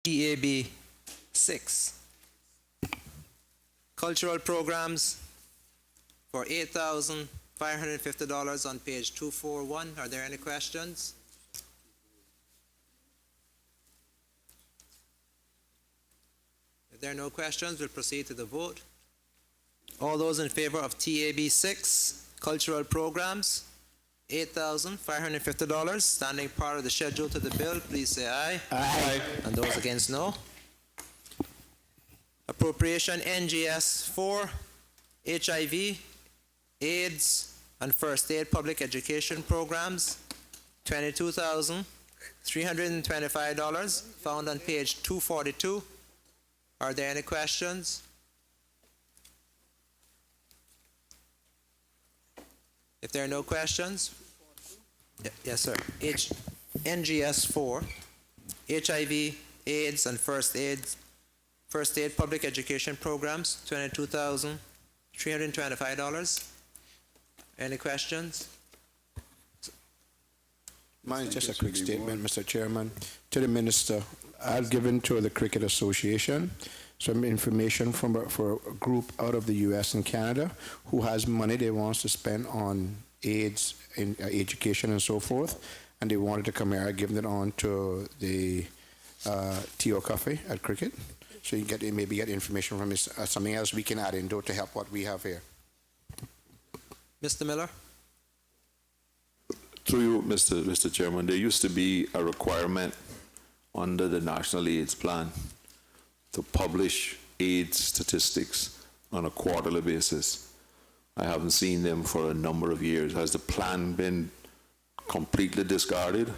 TAB 6. Cultural programs for $8,550 on page 241. Are there any questions? If there are no questions, we'll proceed to the vote. All those in favor of TAB 6, cultural programs, $8,550, standing part of the schedule to the bill, please say aye. Aye. And those against, no. Appropriation NGS 4, HIV, AIDS, and First Aid Public Education Programs, $22,325, found on page 242. Are there any questions? If there are no questions, yes, sir. NGS 4, HIV, AIDS, and First Aid Public Education Programs, $22,325. Any questions? Mine is just a quick statement, Mr. Chairman. To the Minister, I've given to the Cricket Association some information for a group out of the U.S. and Canada who has money they want to spend on AIDS in education and so forth, and they wanted to come here. I've given it on to the T.O. Cafe at Cricket, so you can maybe get information from something else we can add into to help what we have here. Mr. Miller? Through you, Mr. Chairman, there used to be a requirement under the National AIDS Plan to publish AIDS statistics on a quarterly basis. I haven't seen them for a number of years. Has the plan been completely discarded?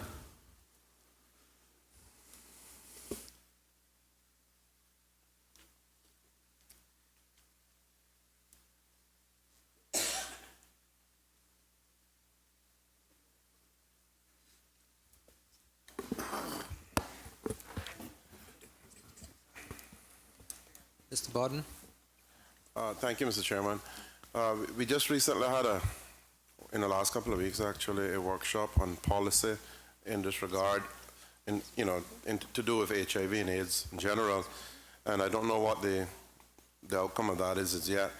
Mr. Borden? Thank you, Mr. Chairman. We just recently had in the last couple of weeks actually, a workshop on policy in this regard, to do with HIV and AIDS in general. And I don't know what the outcome of that is yet,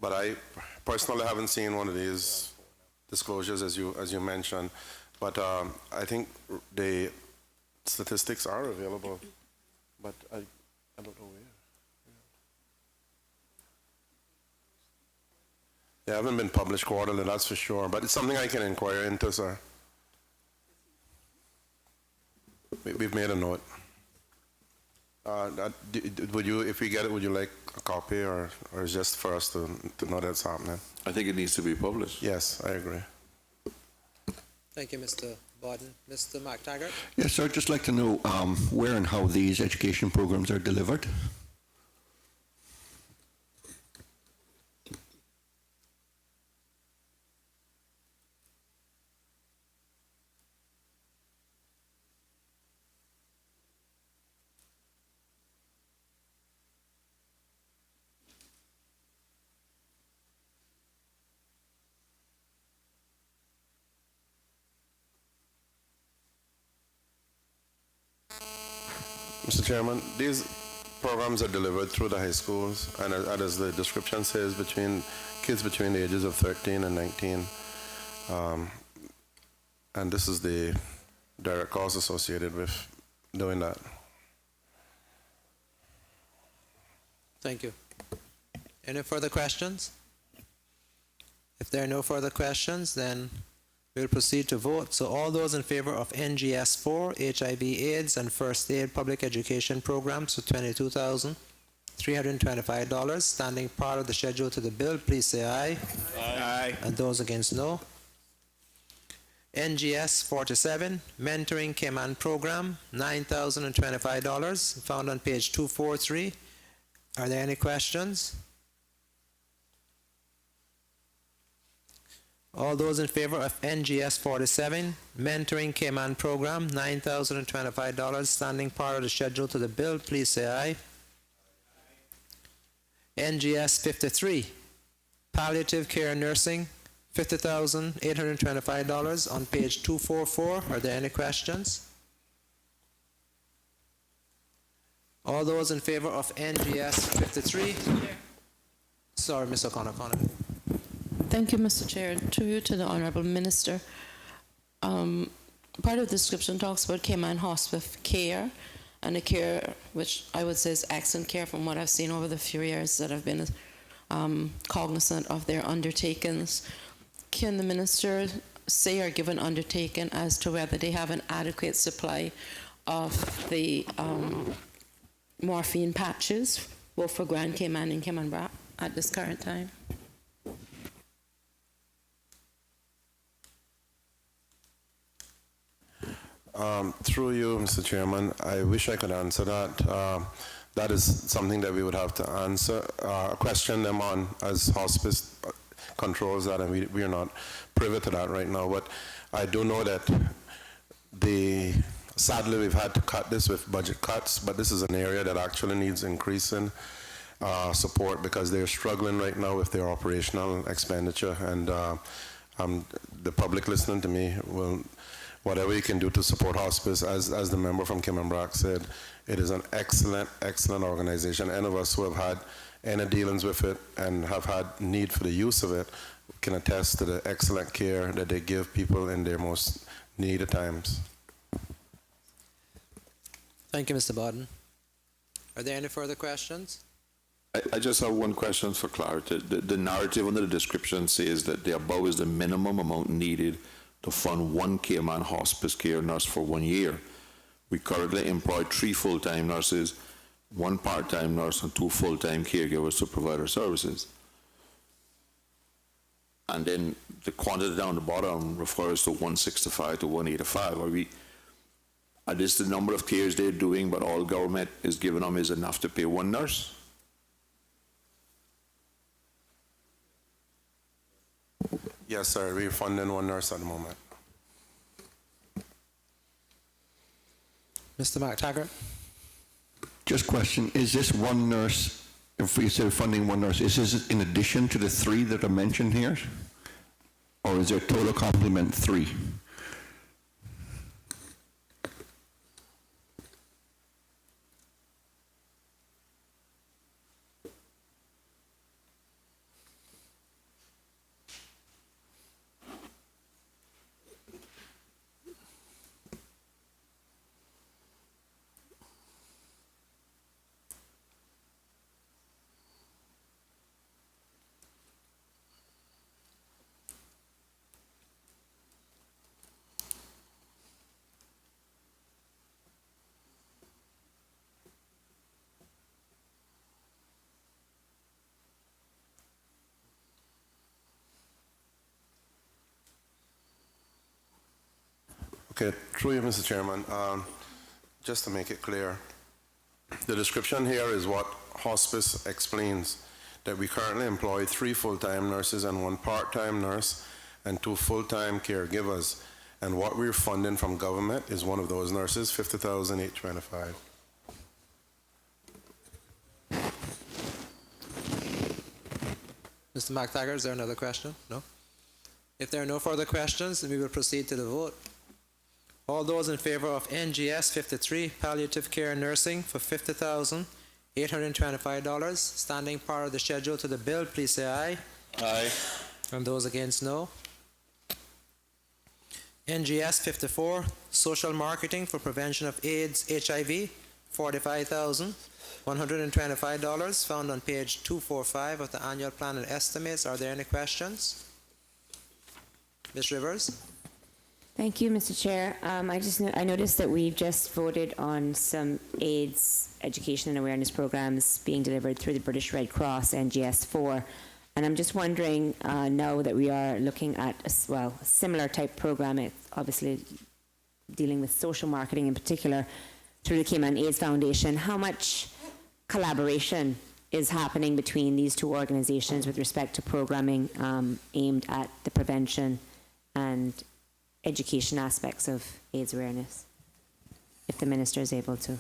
but I personally haven't seen one of these disclosures as you mentioned. But I think the statistics are available, but I don't know where. They haven't been published quarterly, that's for sure, but it's something I can inquire into, sir. We've made a note. Would you, if we get it, would you like a copy, or is just for us to know that's happening? I think it needs to be published. Yes, I agree. Thank you, Mr. Borden. Mr. McTaggart? Yes, sir. I'd just like to know where and how these education programs are delivered. Mr. Chairman, these programs are delivered through the high schools, and as the description says, kids between the ages of 13 and 19. And this is the direct cost associated with doing that. Thank you. Any further questions? If there are no further questions, then we'll proceed to vote. So all those in favor of NGS 4, HIV, AIDS, and First Aid Public Education Programs for $22,325, standing part of the schedule to the bill, please say aye. Aye. And those against, no. NGS 47, Mentoring Cayman Program, $9,025, found on page 243. Are there any questions? All those in favor of NGS 47, Mentoring Cayman Program, $9,025, standing part of the schedule to the bill, please say aye. NGS 53, Palliative Care Nursing, $50,825 on page 244. Are there any questions? All those in favor of NGS 53? Sorry, Ms. O'Connor. Thank you, Mr. Chair. To the Honourable Minister. Part of the description talks about Cayman Hospice care, and the care which I would say is excellent care from what I've seen over the few years that I've been cognizant of their undertakings. Can the Minister say or give an undertaking as to whether they have an adequate supply of the morphine patches, both for Grand Cayman and Cayman Brac, at this current time? Through you, Mr. Chairman, I wish I could answer that. That is something that we would have to answer, question them on, as hospice controls that, and we are not privy to that right now. But I do know that sadly we've had to cut this with budget cuts, but this is an area that actually needs increasing support because they're struggling right now with their operational expenditure, and the public listening to me will, whatever you can do to support hospice, as the member from Cayman Brac said, it is an excellent, excellent organization. Any of us who have had any dealings with it and have had need for the use of it can attest to the excellent care that they give people in their most needed times. Thank you, Mr. Bodden. Are there any further questions? I just have one question for clarity. The narrative under the description says that the above is the minimum amount needed to fund one Cayman hospice care nurse for 1 year. We currently employ 3 full-time nurses, 1 part-time nurse, and 2 full-time caregivers to provide our services. And then the quantity down the bottom refers to 165 to 185. Are this the number of cares they're doing, but all government is giving them is enough to pay 1 nurse? Yes, sir, we're funding 1 nurse at the moment. Mr. McTaggart? Just question, is this 1 nurse, if we say funding 1 nurse, is this in addition to the 3 that are mentioned here? Or is there total complement 3? Okay, through you, Mr. Chairman, just to make it clear, the description here is what hospice explains, that we currently employ 3 full-time nurses and 1 part-time nurse and 2 full-time caregivers. And what we're funding from government is one of those nurses, $50,825. Mr. McTaggart, is there another question? No? If there are no further questions, then we will proceed to the vote. All those in favor of NGS 53, palliative care nursing for $50,825, standing part of the schedule to the bill, please say aye. Aye. And those against, no. NGS 54, social marketing for prevention of AIDS, HIV, $45,125, found on page 245 of the annual plan and estimates. Are there any questions? Ms. Rivers? Thank you, Mr. Chair. I noticed that we've just voted on some AIDS education and awareness programs being delivered through the British Red Cross, NGS 4. And I'm just wondering, now that we are looking at a similar type program, it's obviously dealing with social marketing in particular, through the Cayman AIDS Foundation, how much collaboration is happening between these 2 organizations with respect to programming aimed at the prevention and education aspects of AIDS awareness? If the Minister is able to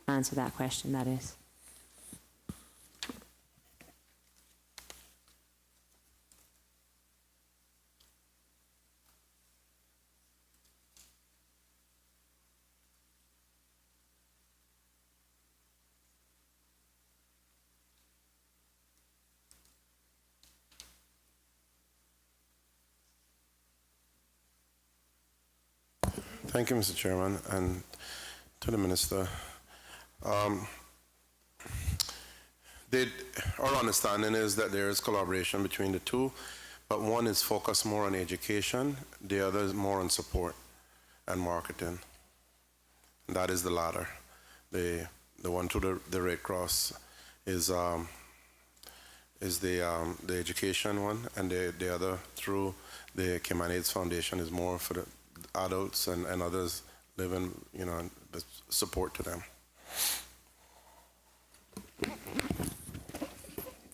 answer that question, that is. Thank you, Mr. Chairman, and to the Minister. Our understanding is that there is collaboration between the two, but one is focused more on education, the other is more on support and marketing. That is the latter. The one through the Red Cross is the education one, and the other through the Cayman AIDS Foundation is more for the adults and others living, the support to them.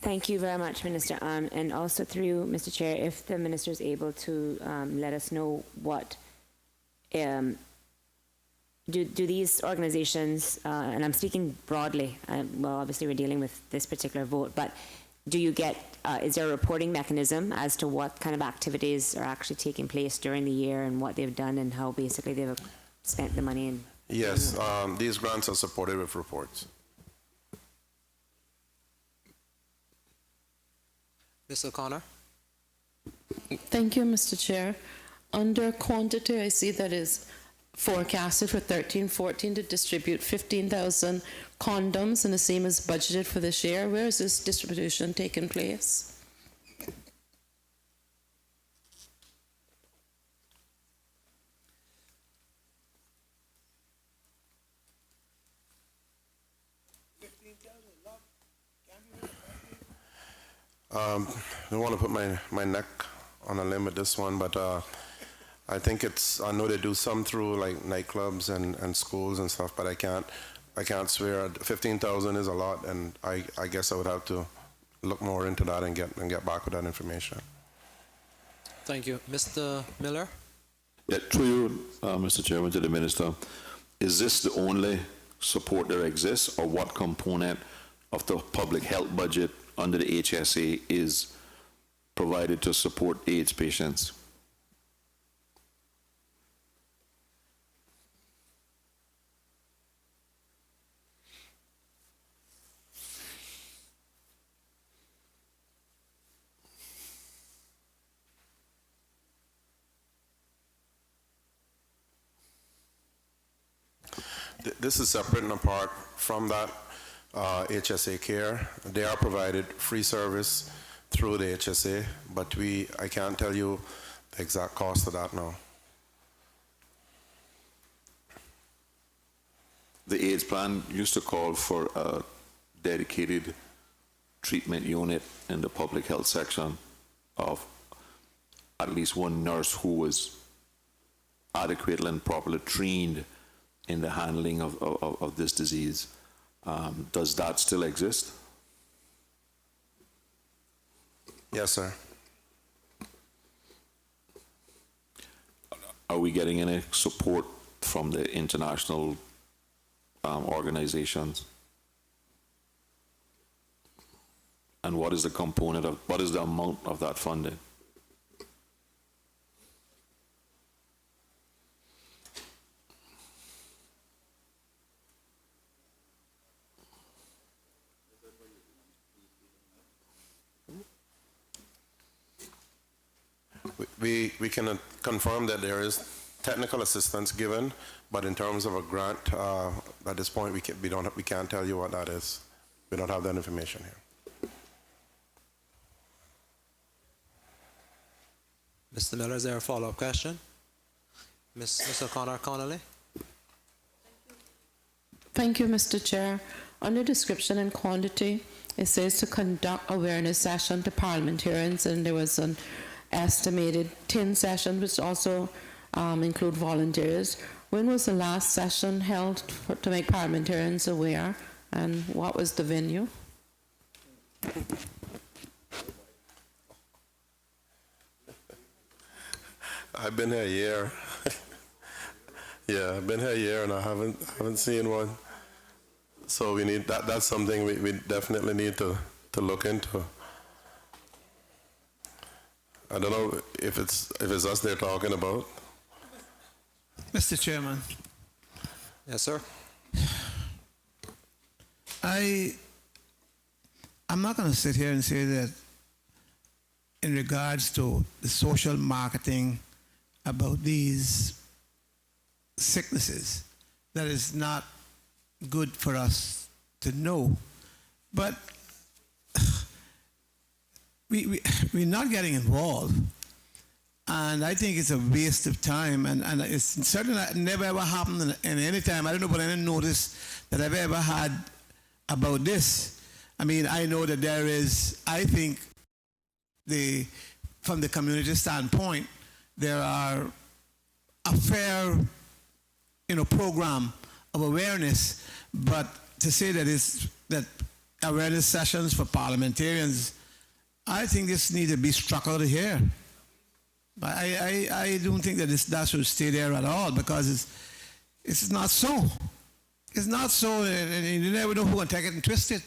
Thank you very much, Minister. And also through Mr. Chair, if the Minister is able to let us know what do these organizations, and I'm speaking broadly, well, obviously we're dealing with this particular vote, but do you get, is there a reporting mechanism as to what kind of activities are actually taking place during the year and what they've done and how basically they've spent the money? Yes, these grants are supported with reports. Ms. O'Connor? Thank you, Mr. Chair. Under quantity, I see that is forecasted for 13-14 to distribute 15,000 condoms, and the same is budgeted for this year. Where is this distribution taking place? I don't want to put my neck on a limb with this one, but I think I know they do some through like nightclubs and schools and stuff, but I can't swear. 15,000 is a lot, and I guess I would have to look more into that and get back with that information. Thank you. Mr. Miller? Yeah, through you, Mr. Chairman, to the Minister, is this the only support that exists, or what component of the public health budget under the HSA is provided to support AIDS patients? This is separate and apart from that HSA care. They are provided free service through the HSA, but I can't tell you the exact cost of that now. The AIDS plan used to call for a dedicated treatment unit in the public health section of at least one nurse who was adequately and properly trained in the handling of this disease. Does that still exist? Yes, sir. Are we getting any support from the international organizations? And what is the amount of that funding? We can confirm that there is technical assistance given, but in terms of a grant, at this point, we can't tell you what that is. We don't have that information here. Mr. Miller, is there a follow-up question? Ms. O'Connor Connolly? Thank you, Mr. Chair. Under description and quantity, it says to conduct awareness session to parliamentarians, and there was an estimated 10 sessions, which also include volunteers. When was the last session held to make parliamentarians aware, and what was the venue? I've been here a year. Yeah, I've been here a year and I haven't seen one. So we need that's something we definitely need to look into. I don't know if it's us they're talking about. Mr. Chairman, Yes, sir. I'm not going to sit here and say that in regards to the social marketing about these sicknesses that is not good for us to know. But we're not getting involved. And I think it's a waste of time, and it's certainly never ever happened in any time. I don't know about any notice that I've ever had about this. I mean, I know that there is, I think, from the community standpoint, there are a fair, program of awareness, but to say that awareness sessions for parliamentarians, I think this needs to be struck out of here. I don't think that should stay there at all, because it's not so. It's not so, and you never know who will take it and twist it.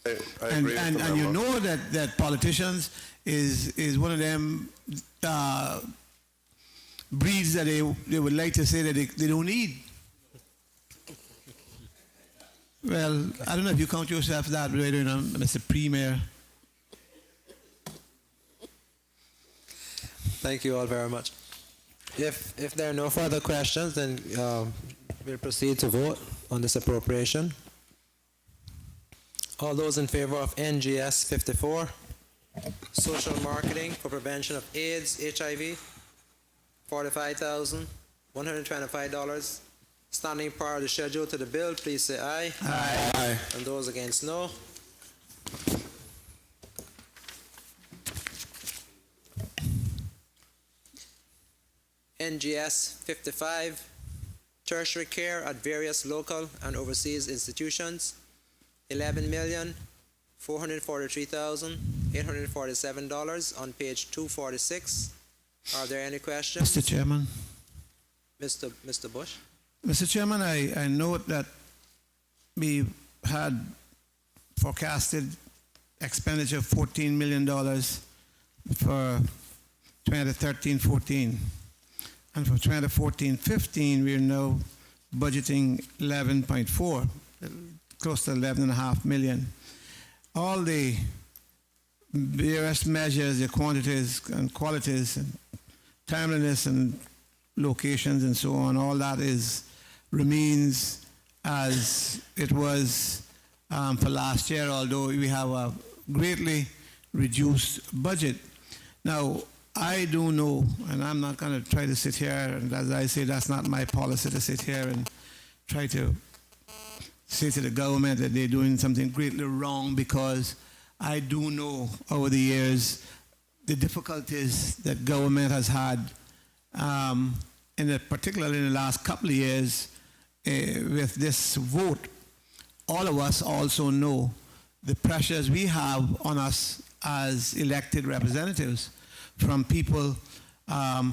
I And, agree and, with the and you member. know that politicians is one of them breeds that they would like to say that they don't need. Well, I don't know if you count yourself that way, Mr. Premier. Thank you all very much. If there are no further questions, then we'll proceed to vote on this appropriation. All those in favor of NGS 54, social marketing for prevention of AIDS, HIV, $45,125. Standing prior to schedule to the bill, please say aye. Aye. And those against, no. NGS 55, tertiary care at various local and overseas institutions, $11,443,847 on page 246. Are there any questions? Mr. Chairman. Mr. Bush? Mr. Chairman, I note that we had forecasted expenditure of $14 million for 2013-14. And for 2014-15, we are now budgeting 11.4, close to 11.5 million. All the various measures, the quantities and qualities and timeliness and locations and so on, all that remains as it was for last year, although we have a greatly reduced budget. Now, I do know, and I'm not going to try to sit here, and as I say, that's not my policy to sit here and try to say to the government that they're doing something greatly wrong, because I do know over the years the difficulties that government has had, particularly in the last couple of years with this vote. All of us also know the pressures we have on us as elected representatives from people,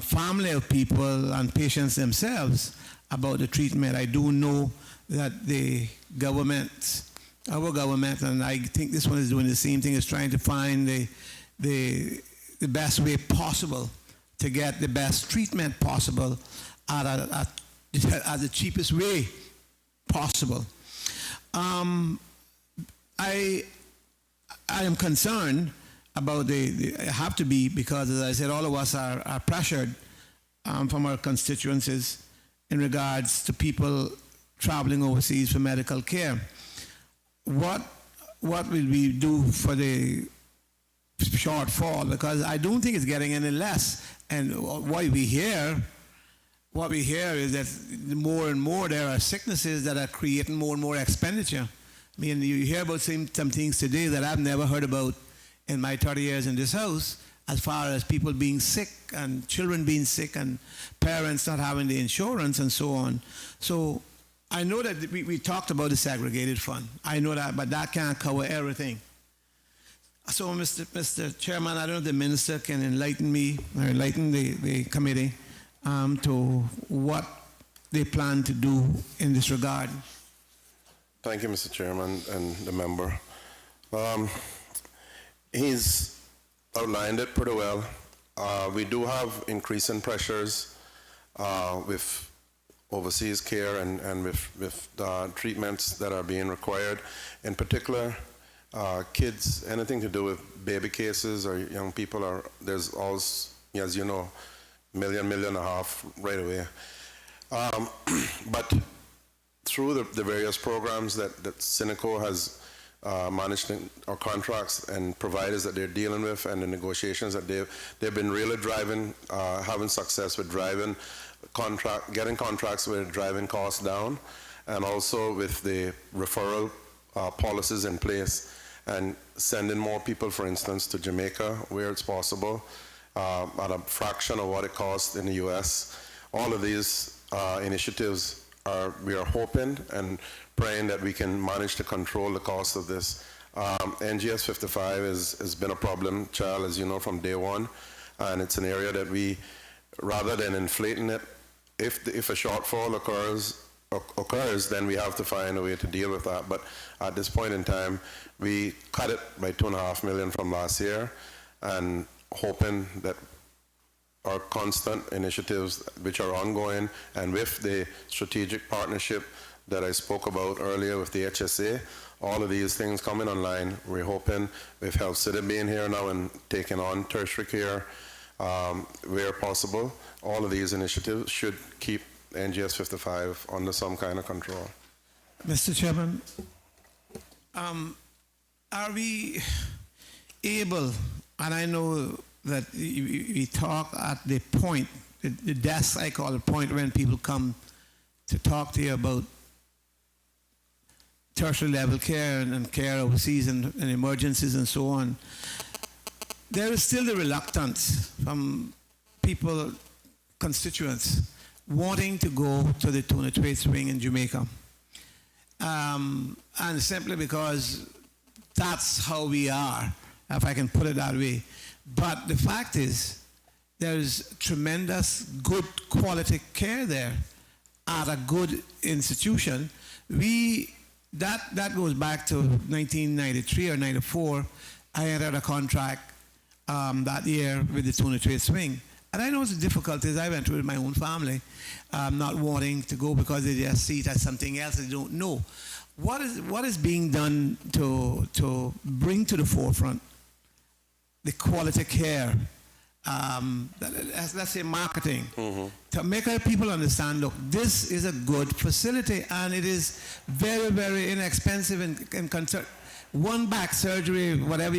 family of people and patients themselves about the treatment. I do know that the government, our government, and I think this one is doing the same thing, is trying to find the best way possible to get the best treatment possible at the cheapest way possible. I am concerned about I have to be, because as I said, all of us are pressured from our constituencies in regards to people traveling overseas for medical care. What will we do for the shortfall? Because I don't think it's getting any less. And what we hear is that more and more there are sicknesses that are creating more and more expenditure. I mean, you hear about some things today that I've never heard about in my 30 years in this house, as far as people being sick and children being sick and parents not having the insurance and so on. So I know that we talked about the segregated fund. I know that, but that can't cover everything. So, Mr. Chairman, I don't know if the minister can enlighten me or enlighten the committee to what they plan to do in this regard. Thank you, Mr. Chairman and the member. He's outlined it pretty well. We do have increasing pressures with overseas care and with treatments that are being required. In particular, kids, anything to do with baby cases or young people, there's always, as you know, million and a half right away. But through the various programs that Cineco has managed or contracts and providers that they're dealing with and the negotiations that they've been really driving, having success with driving getting contracts with driving costs down, and also with the referral policies in place and sending more people, for instance, to Jamaica where it's possible at a fraction of what it costs in the U.S. All of these initiatives we are hoping and praying that we can manage to control the cost of this. NGS 55 has been a problem child, as you know, from day one, and it's an area that we, rather than inflating it, if a shortfall occurs, then we have to find a way to deal with that. But at this point in time, we cut it by $2.5 million from last year, and hoping that our constant initiatives, which are ongoing, and with the strategic partnership that I spoke about earlier with the HSA, all of these things coming online, we're hoping with Health City being here now and taking on tertiary care where possible, all of these initiatives should keep NGS 55 under some kind of control. Mr. Chairman, are we able, and I know that we talk at the point, the desk I call the point when people come to talk to you about tertiary level care and care overseas and emergencies and so on. There is still the reluctance from people, constituents, wanting to go to the Tuna Trade Swing in Jamaica. And simply because that's how we are, if I can put it that way. But the fact is, there's tremendous good quality care there at a good institution. That goes back to 1993 or 94. I entered a contract that year with the Tuna Trade Swing. And I know the difficulties I went through with my own family, not wanting to go because they just see it as something else they don't know. What is being done to bring to the forefront the quality care, let's say marketing, to make our people understand, look, this is a good facility and it is very, very inexpensive and concern. One back surgery, whatever,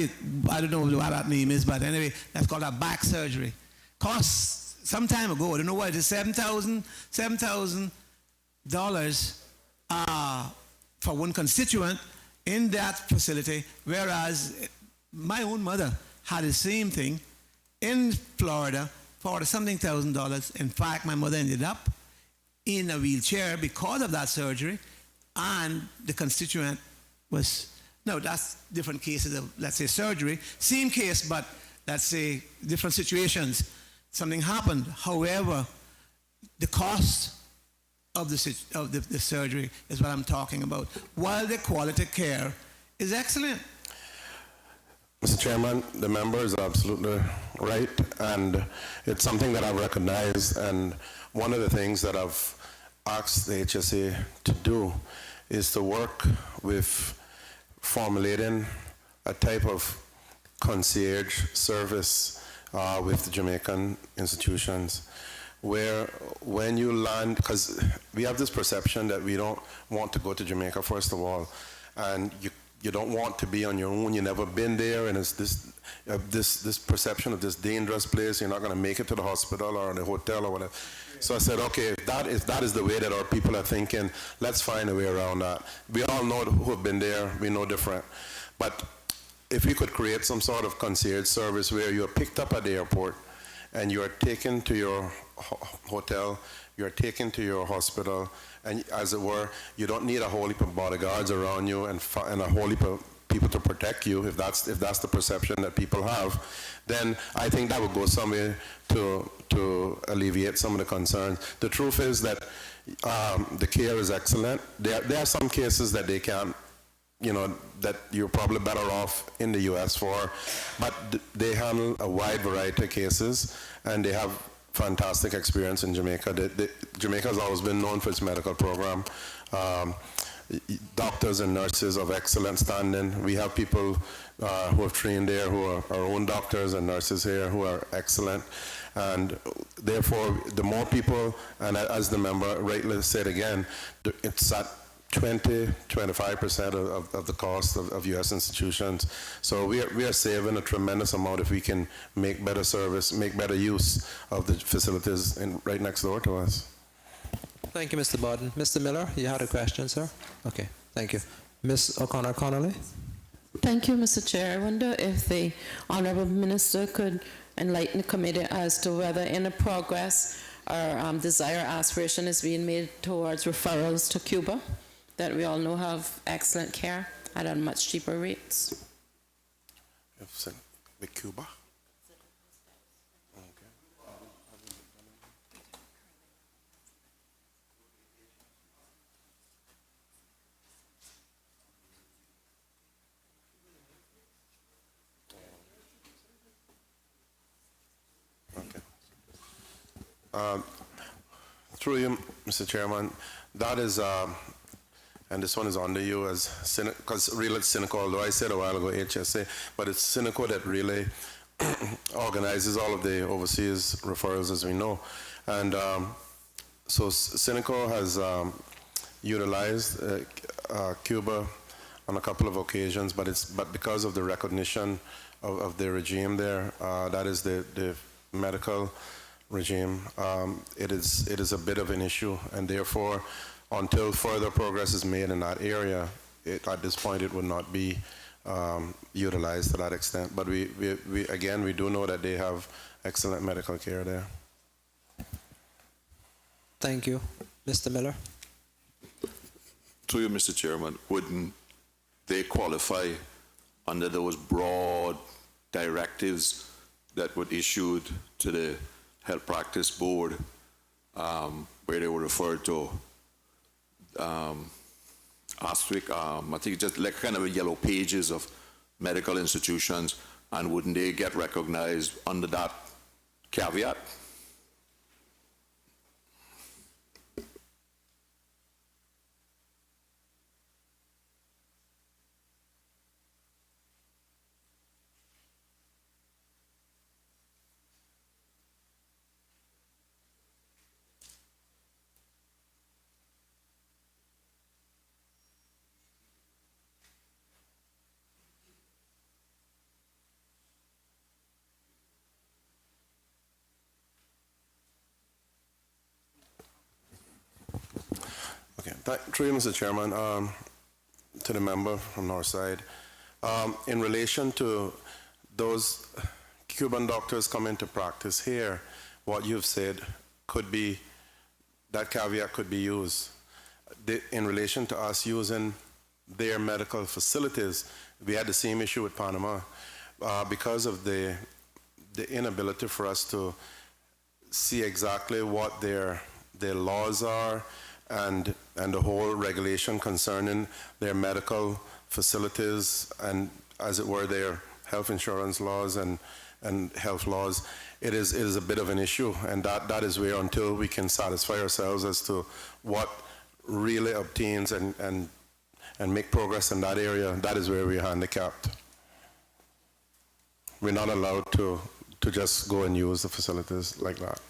I don't know what that name is, but anyway, that's called a back surgery. Costs some time ago, I don't know what it is, $7,000 for one constituent in that facility, whereas my own mother had the same thing in Florida for something $1,000. In fact, my mother ended up in a wheelchair because of that surgery, and the constituent was, no, that's different cases of, let's say, surgery. Same case, but let's say different situations. Something happened. However, the cost of the surgery is what I'm talking about, while the quality care is excellent. Mr. Chairman, the member is absolutely right, and it's something that I've recognized, and one of the things that I've asked the HSA to do is to work with formulating a type of concierge service with the Jamaican institutions, where when you land, because we have this perception that we don't want to go to Jamaica, first of all, and you don't want to be on your own. You've never been there, and it's this perception of this dangerous place. You're not going to make it to the hospital or the hotel or whatever. So I said, okay, if that is the way that our people are thinking, let's find a way around that. We all know who have been there. We know different. But if we could create some sort of concierge service where you're picked up at the airport and you're taken to your hotel, you're taken to your hospital, and as it were, you don't need a whole heap of bodyguards around you and a whole heap of people to protect you, if that's the perception that people have, then I think that would go some way to alleviate some of the concerns. The truth is that the care is excellent. There are some cases that they can't, that you're probably better off in the U.S. for, but they handle a wide variety of cases, and they have fantastic experience in Jamaica. Jamaica has always been known for its medical program. Doctors and nurses of excellent standing. We have people who have trained there who are our own doctors and nurses here who are excellent. And therefore, the more people, and as the member rightly said again, it's at 25% of the cost of U.S. institutions. So we are saving a tremendous amount if we can make better service, make better use of the facilities right next door to us. Thank you, Mr. Bodden. Mr. Miller, you had a question, sir? Okay, thank you. Ms. O'Connor-Connolly? Thank you, Mr. Chair. I wonder if the Honorable Minister could enlighten the committee as to whether in the progress our desire, aspiration is being made towards referrals to Cuba, that we all know have excellent care at much cheaper rates. With Cuba? Through you, Mr. Chairman, that is, and this one is under you as, because really it's Cineco, although I said a while ago HSA, but it's Cineco that really organizes all of the overseas referrals, as we know. And so Cineco has utilized Cuba on a couple of occasions, but because of the recognition of the regime there, that is the medical regime, it is a bit of an issue, and therefore, until further progress is made in that area, at this point it would not be utilized to that extent. But we do know that they have excellent medical care there. Thank you. Mr. Miller? Through you, Mr. Chairman, wouldn't they qualify under those broad directives that were issued to the Health Practice Board, where they were referred to asterisk, I think just like kind of a yellow pages of medical institutions, and wouldn't they get recognized under that caveat? Through you, Mr. Chairman, to the member from Northside, in relation to those Cuban doctors coming to practice here, what you've said could be, that caveat could be used. In relation to us using their medical facilities, we had the same issue with Panama because of the inability for us to see exactly what their laws are, and the whole regulation concerning their medical facilities and, as it were, their health insurance laws and health laws, it is a bit of an issue, and that is where, until we can satisfy ourselves as to what really obtains and make progress in that area, that is where we're handicapped. We're not allowed to just go and use the facilities like that.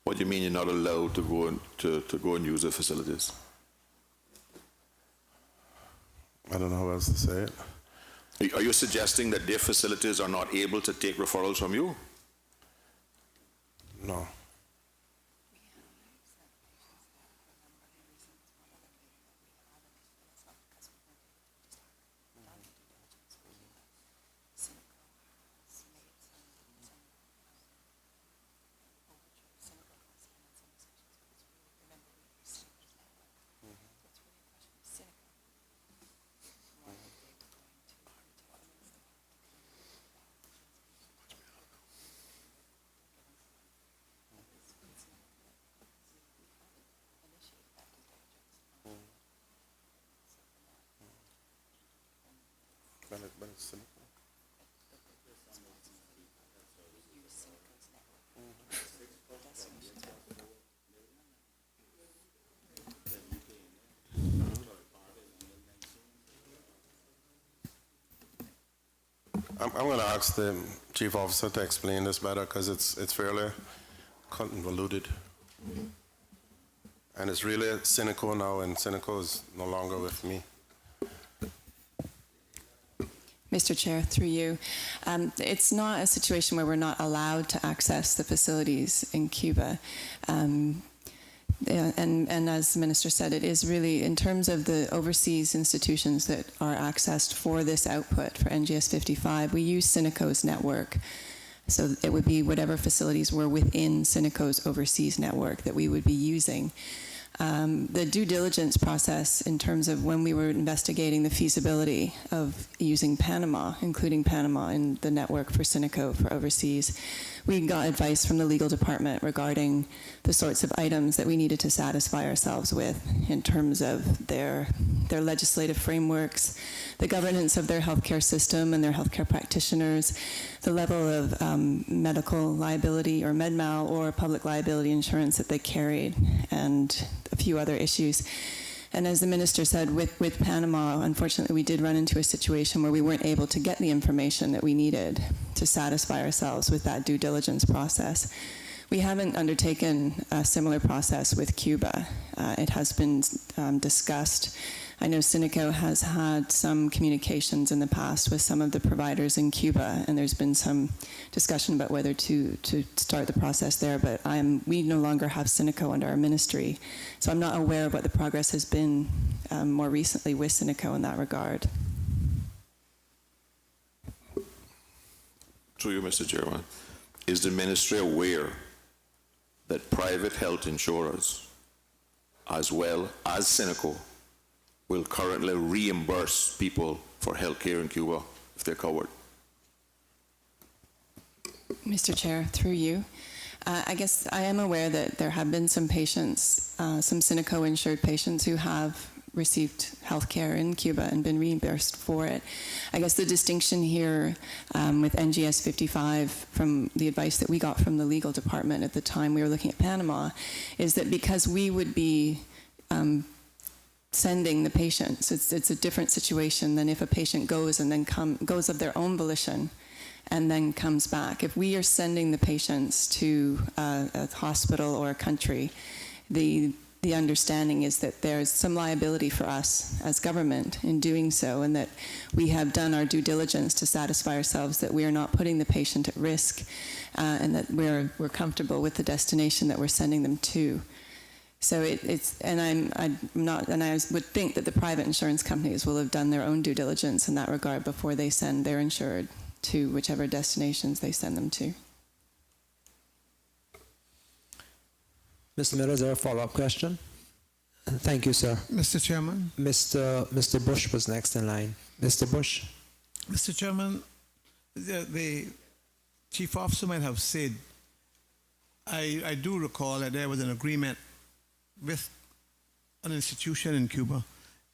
What do you mean you're not allowed to go and use the facilities? I don't know how else to say it. Are you suggesting that their facilities are not able to take referrals from you? No. But it's simple. I'm going to ask the chief officer to explain this better because it's fairly convoluted. And it's really cynical now, and cynical is no longer with me. Mr. Chair, through you, it's not a situation where we're not allowed to access the facilities in Cuba. And as the Minister said, it is really, in terms of the overseas institutions that are accessed for this output for NGS 55, we use Cineco's network. So it would be whatever facilities were within Cineco's overseas network that we would be using. The due diligence process in terms of when we were investigating the feasibility of using Panama, including Panama in the network for Cineco for overseas, we got advice from the legal department regarding the sorts of items that we needed to satisfy ourselves with in terms of their legislative frameworks, the governance of their healthcare system and their healthcare practitioners, the level of medical liability or med-mal or public liability insurance that they carried, and a few other issues. And as the minister said, with Panama, unfortunately, we did run into a situation where we weren't able to get the information that we needed to satisfy ourselves with that due diligence process. We haven't undertaken a similar process with Cuba. It has been discussed. I know Cineco has had some communications in the past with some of the providers in Cuba, and there's been some discussion about whether to start the process there, but we no longer have Cineco under our ministry, so I'm not aware of what the progress has been more recently with Cineco in that regard. Through you, Mr. Chairman, is the ministry aware that private health insurers, as well as Cineco, will currently reimburse people for health care in Cuba if they're covered? Mr. Chair, through you, I guess I am aware that there have been some patients, some Cineco-insured patients who have received health care in Cuba and been reimbursed for it. I guess the distinction here with NGS 55, from the advice that we got from the legal department at the time we were looking at Panama, is that because we would be sending the patients, it's a different situation than if a patient goes and then goes of their own volition and then comes back. If we are sending the patients to a hospital or a country, the understanding is that there's some liability for us as government in doing so, and that we have done our due diligence to satisfy ourselves that we are not putting the patient at risk, and that we're comfortable with the destination that we're sending them to. So I would think that the private insurance companies will have done their own due diligence in that regard before they send their insured to whichever destinations they send them to. Mr. Miller, is there a follow-up question? Thank you, sir. Mr. Chairman. Mr. Bush was next in line. Mr. Bush. Mr. Chairman, the chief officer might have said, I do recall that there was an agreement with an institution in Cuba.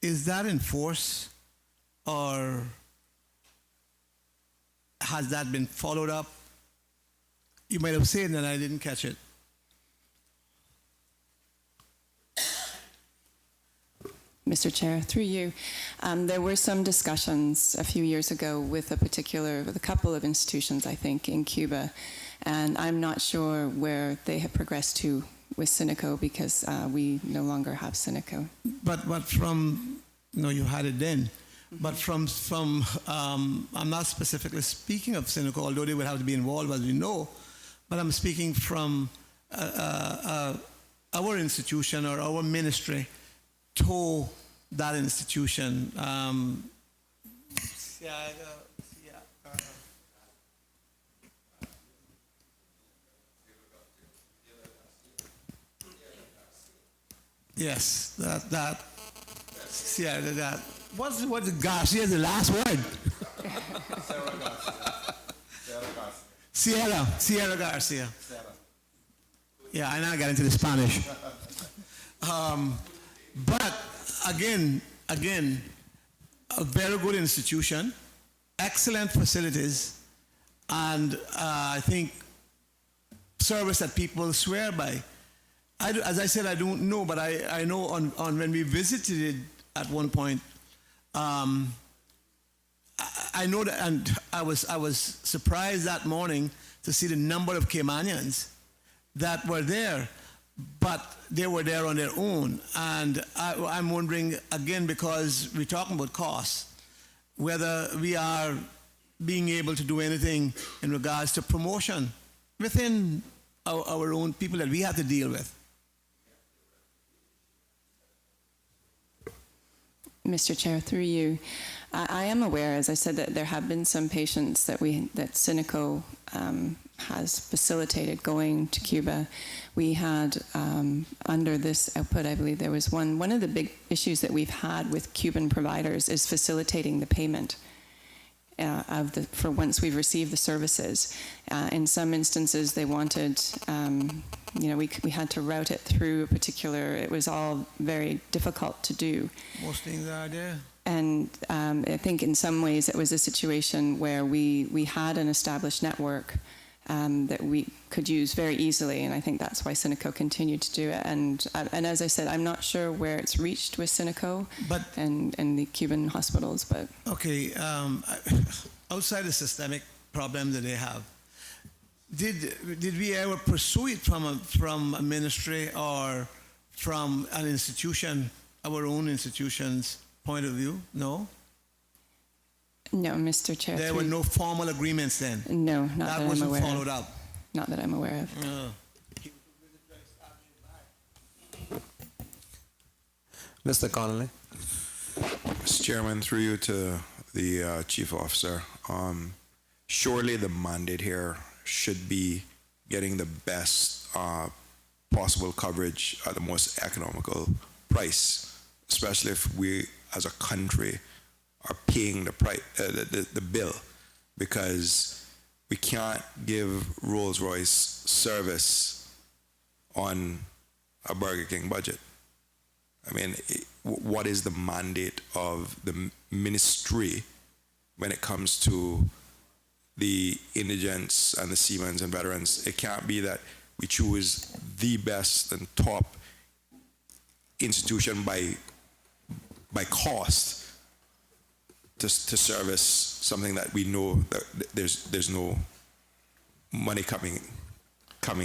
Is that in force, or has that been followed up? You might have said that, I didn't catch it. Mr. Chair, through you, there were some discussions a few years ago with a couple of institutions, I think, in Cuba, and I'm not sure where they have progressed to with Cineco, because we no longer have Cineco. But from, you had it then. Mm-hmm. But from I'm not specifically speaking of Cineco, although they would have to be involved, as we know, but I'm speaking from our institution or our ministry to that institution. Yes, that. What's the Garcia is the last word? Sierra Garcia. Yeah, I now got into the Spanish. But again, a very good institution, excellent facilities, and I think service that people swear by. As I said, I don't know, but I know on when we visited it at one point, I know that, and I was surprised that morning to see the number of Caymanians that were there, but they were there on their own. And I'm wondering, again, because we're talking about costs, whether we are being able to do anything in regards to promotion within our own people that we have to deal with. Mr. Chair, through you, I am aware, as I said, that there have been some patients that Cineco has facilitated going to Cuba. We had, under this output, I believe there was one of the big issues that we've had with Cuban providers is facilitating the payment for once we've received the services. In some instances, they wanted, we had to route it through a particular, it was all very difficult to do. Most things are there. And I think in some ways it was a situation where we had an established network that we could use very easily, and I think that's why Cineco continued to do it. And as I said, I'm not sure where it's reached with Cineco and the Cuban hospitals, but... Okay, outside the systemic problem that they have, did we ever pursue it from a ministry or from an institution, our own institution's point of view? No? No, Mr. Chair. There were no formal agreements then? No, not that I'm aware of. That wasn't followed up? Not that I'm aware of. Mr. Connolly. Mr. Chairman, through you to the Chief Officer, surely the mandate here should be getting the best possible coverage at the most economical price, especially if we as a country are paying the bill, because we can't give Rolls-Royce service on a Burger King budget. I mean, what is the mandate of the ministry when it comes to the indigents and the seamen and veterans? It can't be that we choose the best and top institution by cost to service something that we know that there's no money coming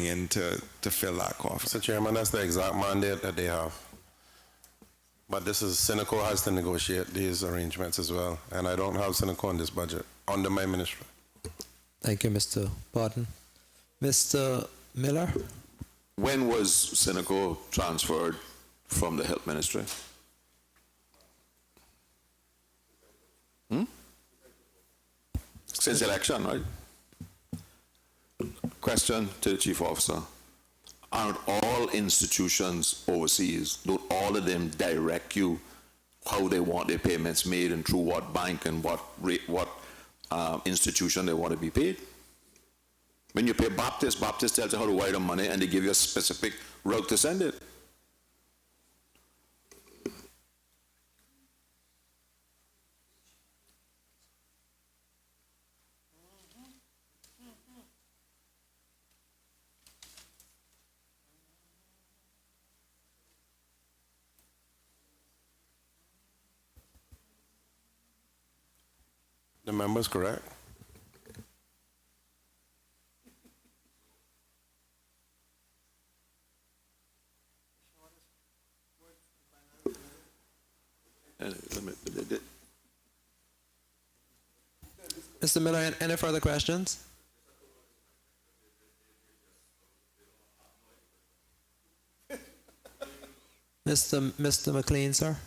in to fill that coffin. Mr. Chairman, that's the exact mandate that they have. But Cineco has to negotiate these arrangements as well, and I don't have Cineco in this budget under my ministry. Thank you, Mr. Barton. Mr. Miller? When was Cineco transferred from the Health Ministry? Since election, right? Question to the Chief Officer. Aren't all institutions overseas, don't all of them direct you how they want their payments made and through what bank and what institution they want to be paid? When you pay Baptist tells you how to wire the money and they give you a specific route to send it. The member's correct. Mr. Miller, any further questions? Mr. McLean, sir?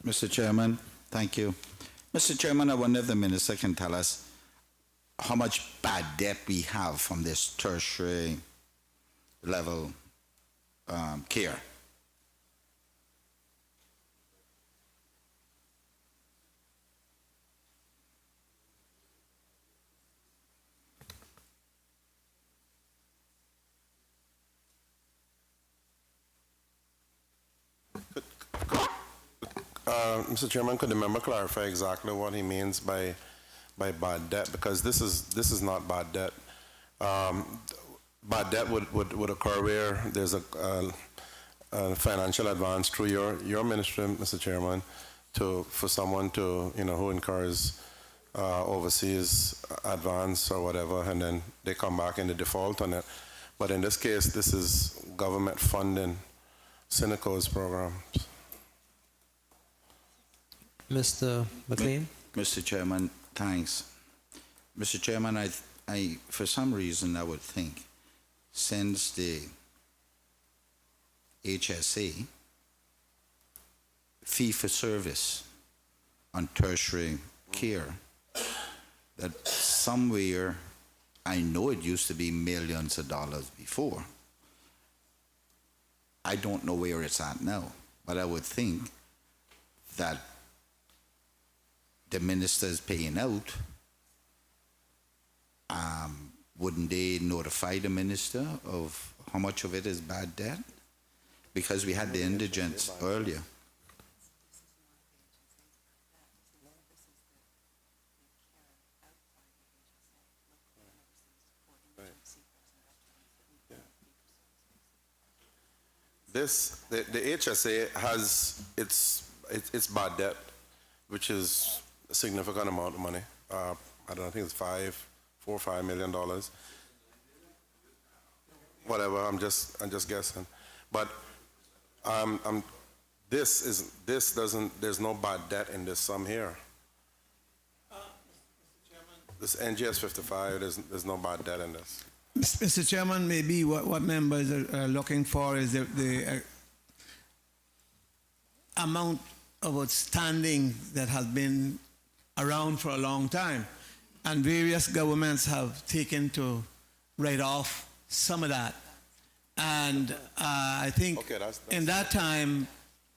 Mr. Chairman, thank you. Mr. Chairman, I wonder if the minister can tell us how much bad debt we have from this tertiary level care. Mr. Chairman, could the member clarify exactly what he means by bad debt? Because this is not bad debt. Bad debt would occur where there's a financial advance through your ministry, Mr. Chairman, for someone to who incurs overseas advance or whatever, and then they come back in the default on it. But in this case, this is government funding Cineco's programs. Mr. McLean? Mr. Chairman, thanks. Mr. Chairman, I, for some reason, I would think since the HSA fee for service on tertiary care, that somewhere, I know it used to be millions of dollars before. I don't know where it's at now, but I would think that the minister is paying out. Wouldn't they notify the minister of how much of it is bad debt? Because we had the indigents earlier. The HSA has its bad debt, which is a significant amount of money. I don't know, I think it's $4 or $5 million. Whatever, I'm just guessing. But there's no bad debt in this sum here. This NGS 55, there's no bad debt in this. Mr. Chairman, maybe what members are looking for is the amount of outstanding that has been around for a long time. And various governments have taken to write off some of that. And I think in that time,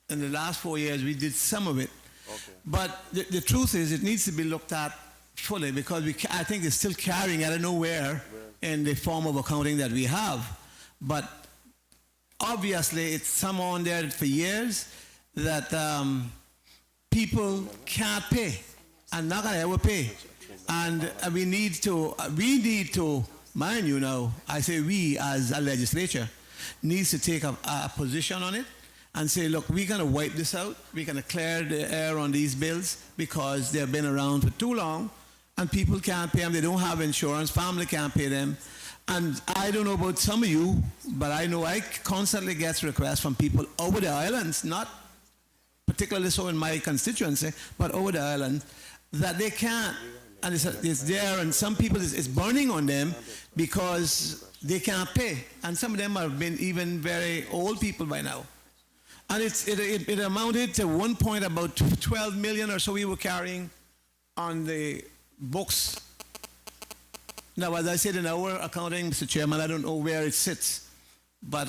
in the last 4 years, we did some of it. Okay. But the truth is, it needs to be looked at fully because I think it's still carrying, I don't know where, in the form of accounting that we have. But obviously, it's some on there for years that people can't pay and not gonna ever pay. And we need to, mind you now, I say we as a legislature, needs to take a position on it and say, look, we're gonna wipe this out, we're gonna clear the air on these bills because they've been around for too long and people can't pay them, they don't have insurance, family can't pay them. And I don't know about some of you, but I know I constantly get requests from people over the islands, not particularly so in my constituency, but over the island, that they can't, and it's there, and some people, it's burning on them because they can't pay. And some of them have been even very old people by now. And it amounted to one point about 12 million or so we were carrying on the books. Now, as I said in our accounting, Mr. Chairman, I don't know where it sits, but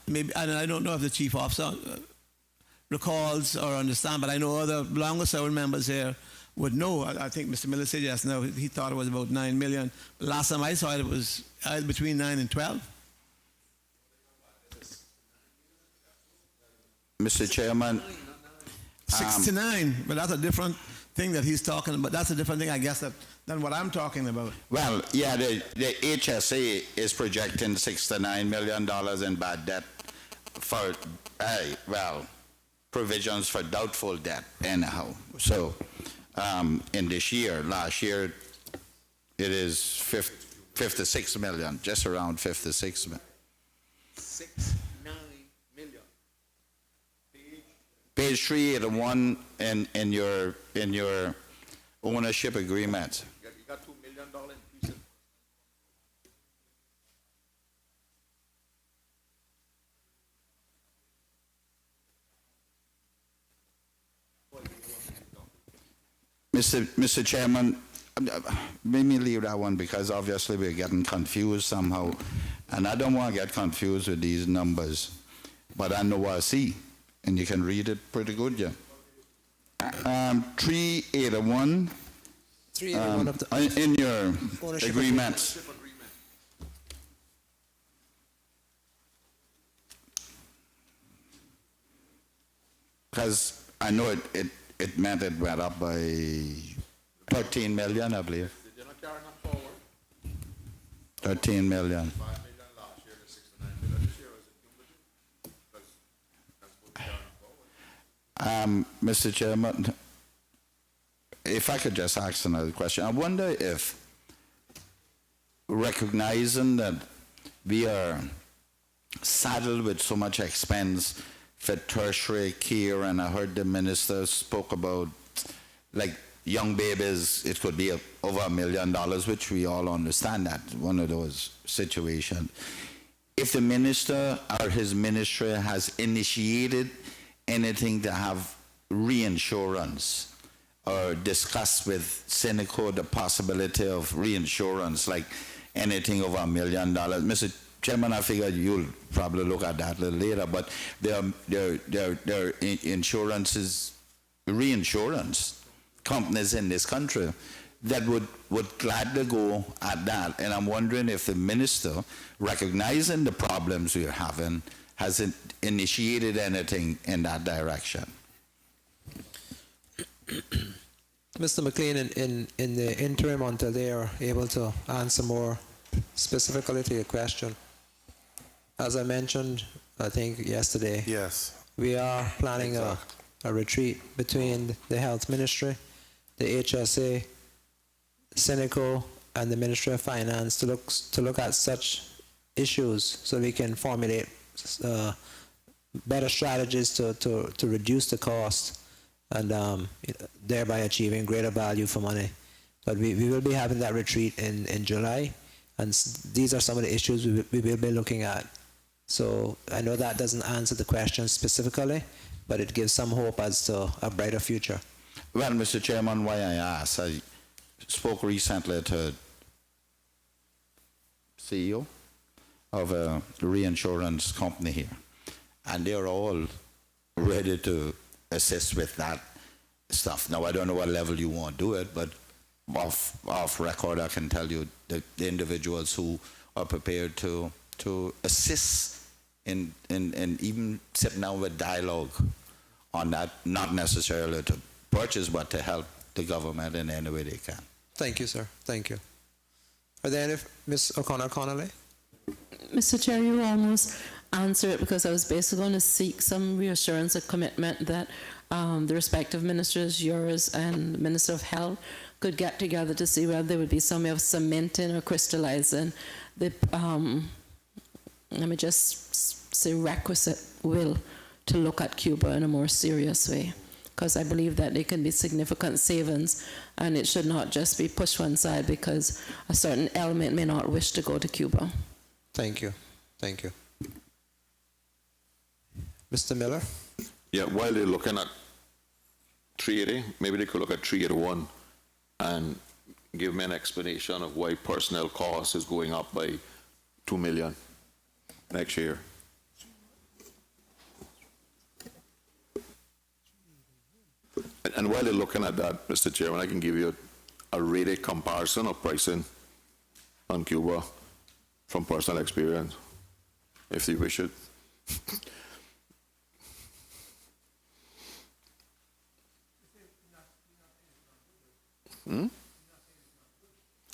maybe, and I don't know if the chief officer recalls or understands, but I know other longer-serving members here would know. I think Mr. Miller said just now he thought it was about 9 million. Last time I saw it, it was between 9 and 12. Mr. Chairman, 69, but that's a different thing that he's talking about. That's a different thing, I guess, than what I'm talking about. well, yeah, the HSA is projecting $69 million in bad debt for, provisions for doubtful debt anyhow. So in this year, last year, it is 56 million, just around 56 million. 69 million. Page 381 in your ownership agreement. You got $2 million increase. Mr. Chairman, let me leave that one because obviously we're getting confused somehow. And I don't want to get confused with these numbers. But I know what I see. And you can read it pretty good, yeah. 381 381 of the in your ownership agreements. Because I know it meant it went up by 13 million, I believe. Did you not carry enough forward? 13 million. 5 million last year to 69 million this year, is it cumulative? That's what carrying forward. Mr. Chairman, if I could just ask another question, I wonder if, recognizing that we are saddled with so much expense for tertiary care, and I heard the minister spoke about, like, young babies, it could be over $1 million, which we all understand that, one of those situations. If the minister or his ministry has initiated anything to have reinsurance or discussed with Seneco the possibility of reinsurance, like anything over $1 million. Mr. Chairman, I figure you'll probably look at that a little later, but there are insurances, reinsurance companies in this country that would gladly go at that. And I'm wondering if the minister, recognizing the problems we're having, has initiated anything in that direction. Mr. McLean, in the interim, until they are able to answer more specifically to your question, as I mentioned, I think yesterday, Yes. we are planning a retreat between the Health Ministry, the HSA, Seneco, and the Ministry of Finance to look at such issues so we can formulate better strategies to reduce the cost and thereby achieving greater value for money. But we will be having that retreat in July, and these are some of the issues we will be looking at. So I know that doesn't answer the question specifically, but it gives some hope as to a brighter future. Well, Mr. Chairman, why I asked, I spoke recently to CEO of a reinsurance company here, and they're all ready to assist with that stuff. Now, I don't know what level you want to do it, but off record, I can tell you the individuals who are prepared to assist in even sitting down with dialogue on that, not necessarily to purchase, but to help the government in any way they can. Thank you, sir. Thank you. Are there any, Ms. O'Connor-Connolly? Mr. Chair, you almost answered it, because I was basically going to seek some reassurance or commitment that the respective ministers, yours and the Minister of Health, could get together to see whether there would be some way of cementing or crystallizing the, let me just say, requisite will to look at Cuba in a more serious way. Because I believe that there can be significant savings, and it should not just be pushed one side because a certain element may not wish to go to Cuba. Thank you. Thank you. Mr. Miller? Yeah, while they're looking at 380, maybe they could look at 381 and give me an explanation of why personnel cost is going up by $2 million next year. And while they're looking at that, Mr. Chairman, I can give you a rated comparison of pricing on Cuba from personal experience, if you wish it.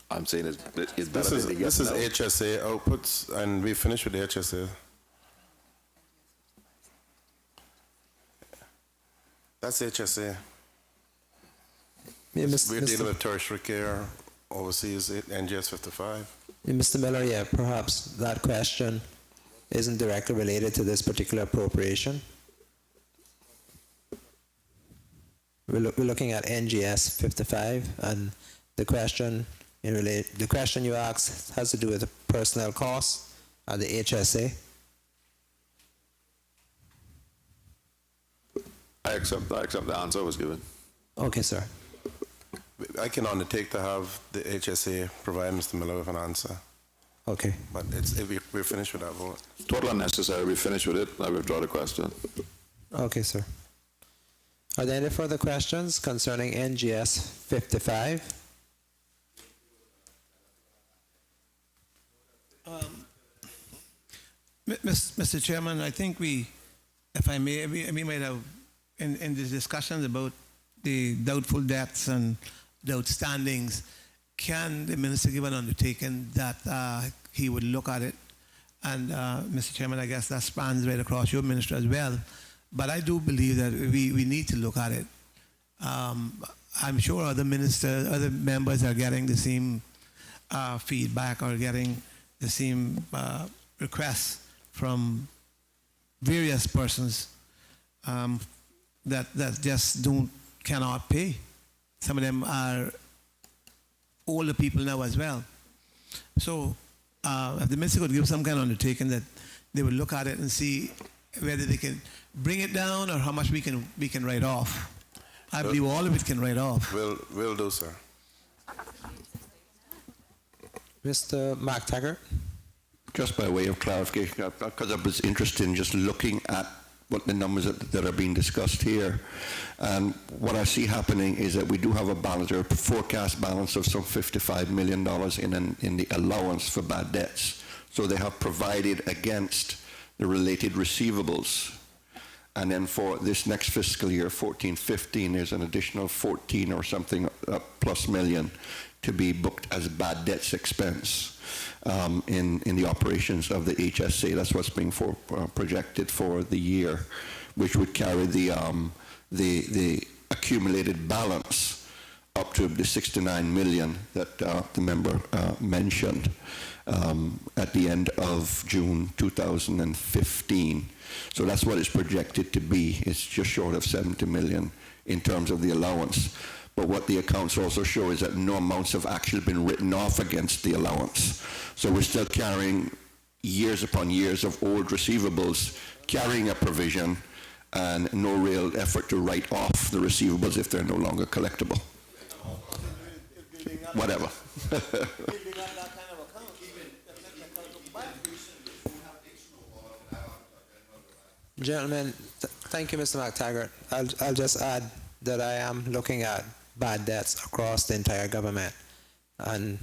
I'm saying it's better than they get This is now. HSA outputs, and we finished with the HSA. That's HSA. Yeah, We're dealing with tertiary care overseas, NGS 55. Mr. Miller, yeah, perhaps that question isn't directly related to this particular appropriation. We're looking at NGS 55, and the question you asked has to do with the personnel costs and the HSA. I accept the answer was given. Okay, sir. I can undertake to have the HSA provide Mr. Miller with an answer, Okay. but we're finished with that vote. Total unnecessary. We finished with it. I withdraw the question. Okay, sir. Are there any further questions concerning NGS 55? Mr. Chairman, I think if I may, we might have, in the discussions about the doubtful debts and the outstandings, can the minister give an undertaking that he would look at it? And Mr. Chairman, I guess that spans right across your ministry as well. But I do believe that we need to look at it. I'm sure other ministers, other members are getting the same feedback or getting the same requests from various persons that just cannot pay. Some of them are older people now as well. So if the minister could give some kind of undertaking that they would look at it and see whether they can bring it down or how much we can write off. I believe all of it can write off. Will do, sir. Mr. Mark Taggart? Just by way of clarification, because I was interested in just looking at what the numbers that are being discussed here. And what I see happening is that we do have a balance, or a forecast balance of some $55 million in the allowance for bad debts. So they have provided against the related receivables. And then for this next fiscal year, 14-15, there's an additional 14 or something plus million to be booked as bad debts expense in the operations of the HSA. That's what's being projected for the year, which would carry the accumulated balance up to the 69 million that the member mentioned at the end of June 2015. So that's what it's projected to be. It's just short of 70 million in terms of the allowance. But what the accounts also show is that no amounts have actually been written off against the allowance. So we're still carrying years upon years of old receivables, carrying a provision, and no real effort to write off the receivables if they're no longer collectible. Whatever. Gentlemen, thank you, Mr. McTaggart. I'll just add that I am looking at bad debts across the entire government, and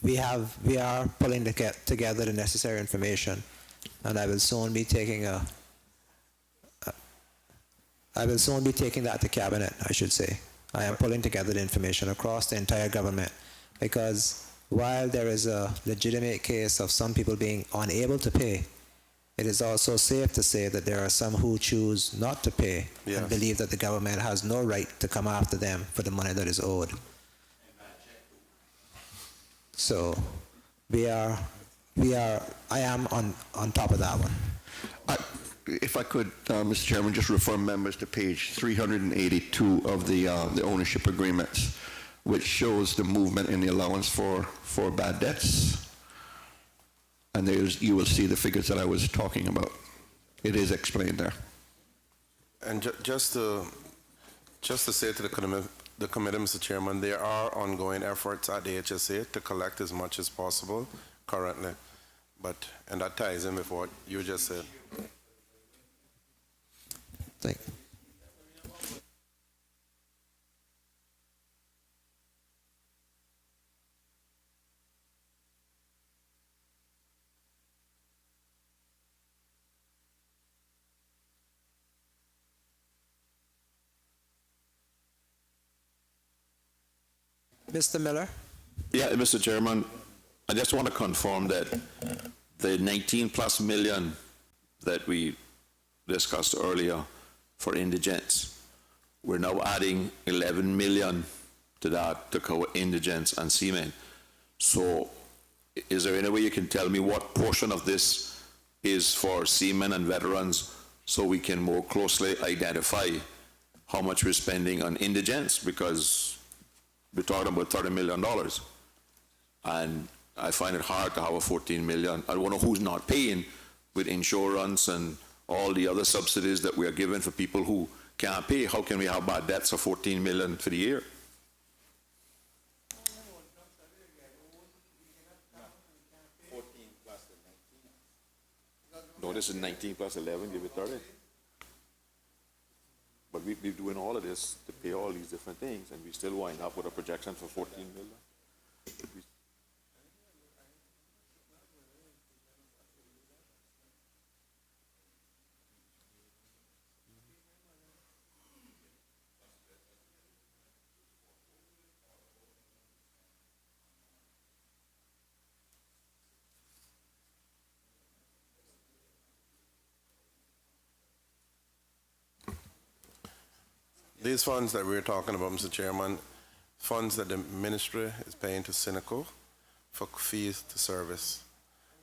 we are pulling together the necessary information, and I will soon be taking that to cabinet, I should say. I am pulling together the information across the entire government, because while there is a legitimate case of some people being unable to pay, it is also safe to say that there are some who choose not to pay and believe that the government has no right to come after them for the money that is owed. So I am on top of that one. If I could, Mr. Chairman, just refer members to page 382 of the ownership agreements, which shows the movement in the allowance for bad debts. And you will see the figures that I was talking about. It is explained there. And just to say to the committee, Mr. Chairman, there are ongoing efforts at the HSA to collect as much as possible currently. And that ties in with what you just said. Thank you. Mr. Miller? Yeah, Mr. Chairman, I just want to confirm that the 19 plus million that we discussed earlier for indigents, we're now adding 11 million to that to cover indigents and seamen. So is there any way you can tell me what portion of this is for seamen and veterans so we can more closely identify how much we're spending on indigents? Because we're talking about $30 million. And I find it hard to have a 14 million. I don't know who's not paying with insurance and all the other subsidies that we are giving for people who can't pay. How can we have bad debts of 14 million for the year? No, this is 19 plus 11, give it 30. But we're doing all of this to pay all these different things, and we still wind up with a projection for 14 million. These funds that we're talking about, Mr. Chairman, funds that the ministry is paying to Cineco for fees to service.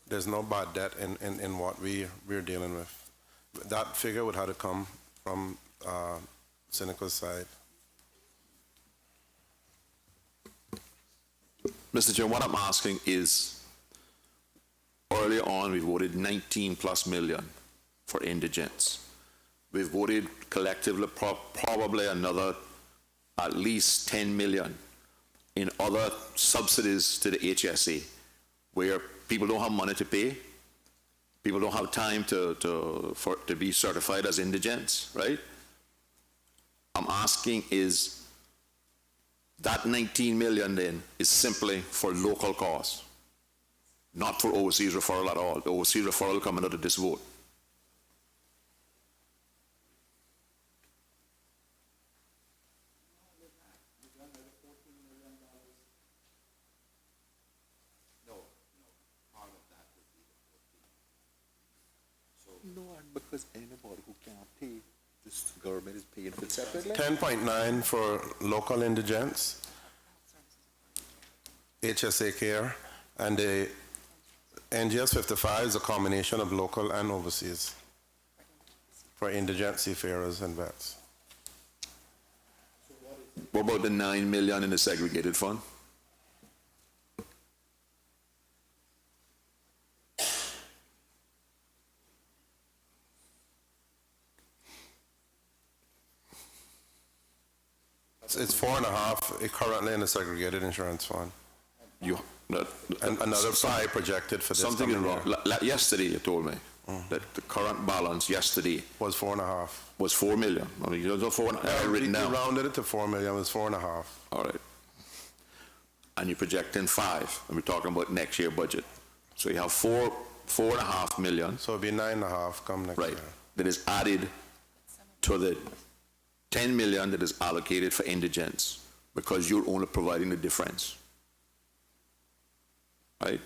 There's no bad debt in what we're dealing with. That figure would have to come from Cineco's side. Mr. Chair, what I'm asking is, earlier on, we voted 19 plus million for indigents. We've voted collectively probably another at least 10 million in other subsidies to the HSA, where people don't have money to pay, people don't have time to be certified as indigents, right? I'm asking is, that 19 million then is simply for local costs, not for overseas referral at all. The overseas referral coming out of this vote. No, because anybody who can't pay, this government is paying for it separately. 10.9 for local indigents, HSA care, and the NGS 55 is a combination of local and overseas for indigent seafarers and vets. What about the 9 million in the segregated fund? It's 4.5 currently in the segregated insurance fund. And another 5 projected for this Something is coming wrong. year. Yesterday, you told me that the current balance yesterday Was 4.5. was 4 million. I mean, there's no 4, written We down. rounded it to 4 million, it was 4.5. All right. And you're projecting 5, and we're talking about next year budget. So you have 4.5 million, So it'd be 9.5 come next right, year. that is added to the 10 million that is allocated for indigents, because you're only providing the difference. Right?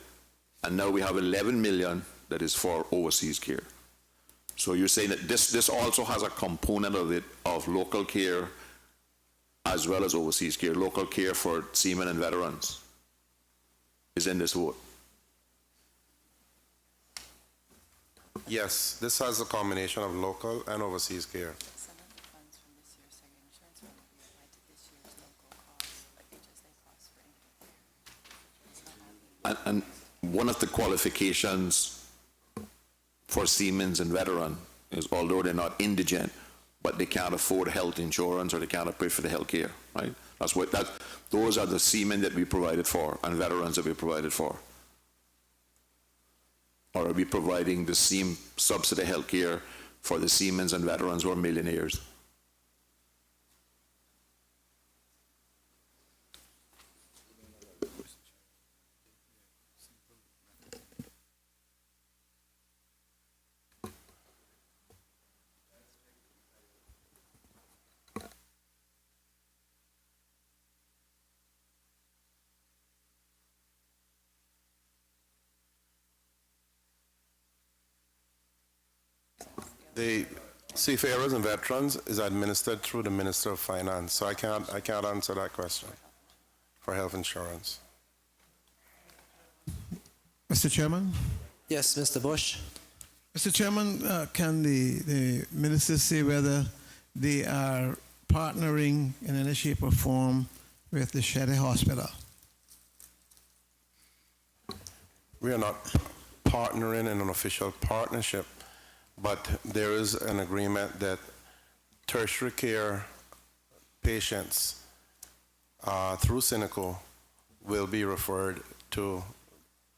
And now we have 11 million that is for overseas care. So you're saying that this also has a component of it of local care as well as overseas care. Local care for seamen and veterans is in this vote. Yes, this has a combination of local and overseas care. Some of the funds from this year's segregated insurance fund will be applied to this year's local costs, like HSA costs for indigent care. And one of the qualifications for seamen and veteran is, although they're not indigent, but they can't afford health insurance or they can't pay for the health care, right? Those are the seamen that we provided for and veterans that we provided for. Or are we providing the same subsidy health care for the seamen and veterans who are millionaires? The seafarers and veterans is administered through the Minister of Finance, so I can't answer that question for health insurance. Mr. Chairman? Yes, Mr. Bush. Mr. Chairman, can the minister say whether they are partnering in any shape or form with the Shetty Hospital? We are not partnering in an official partnership, but there is an agreement that tertiary care patients through Cineco will be referred to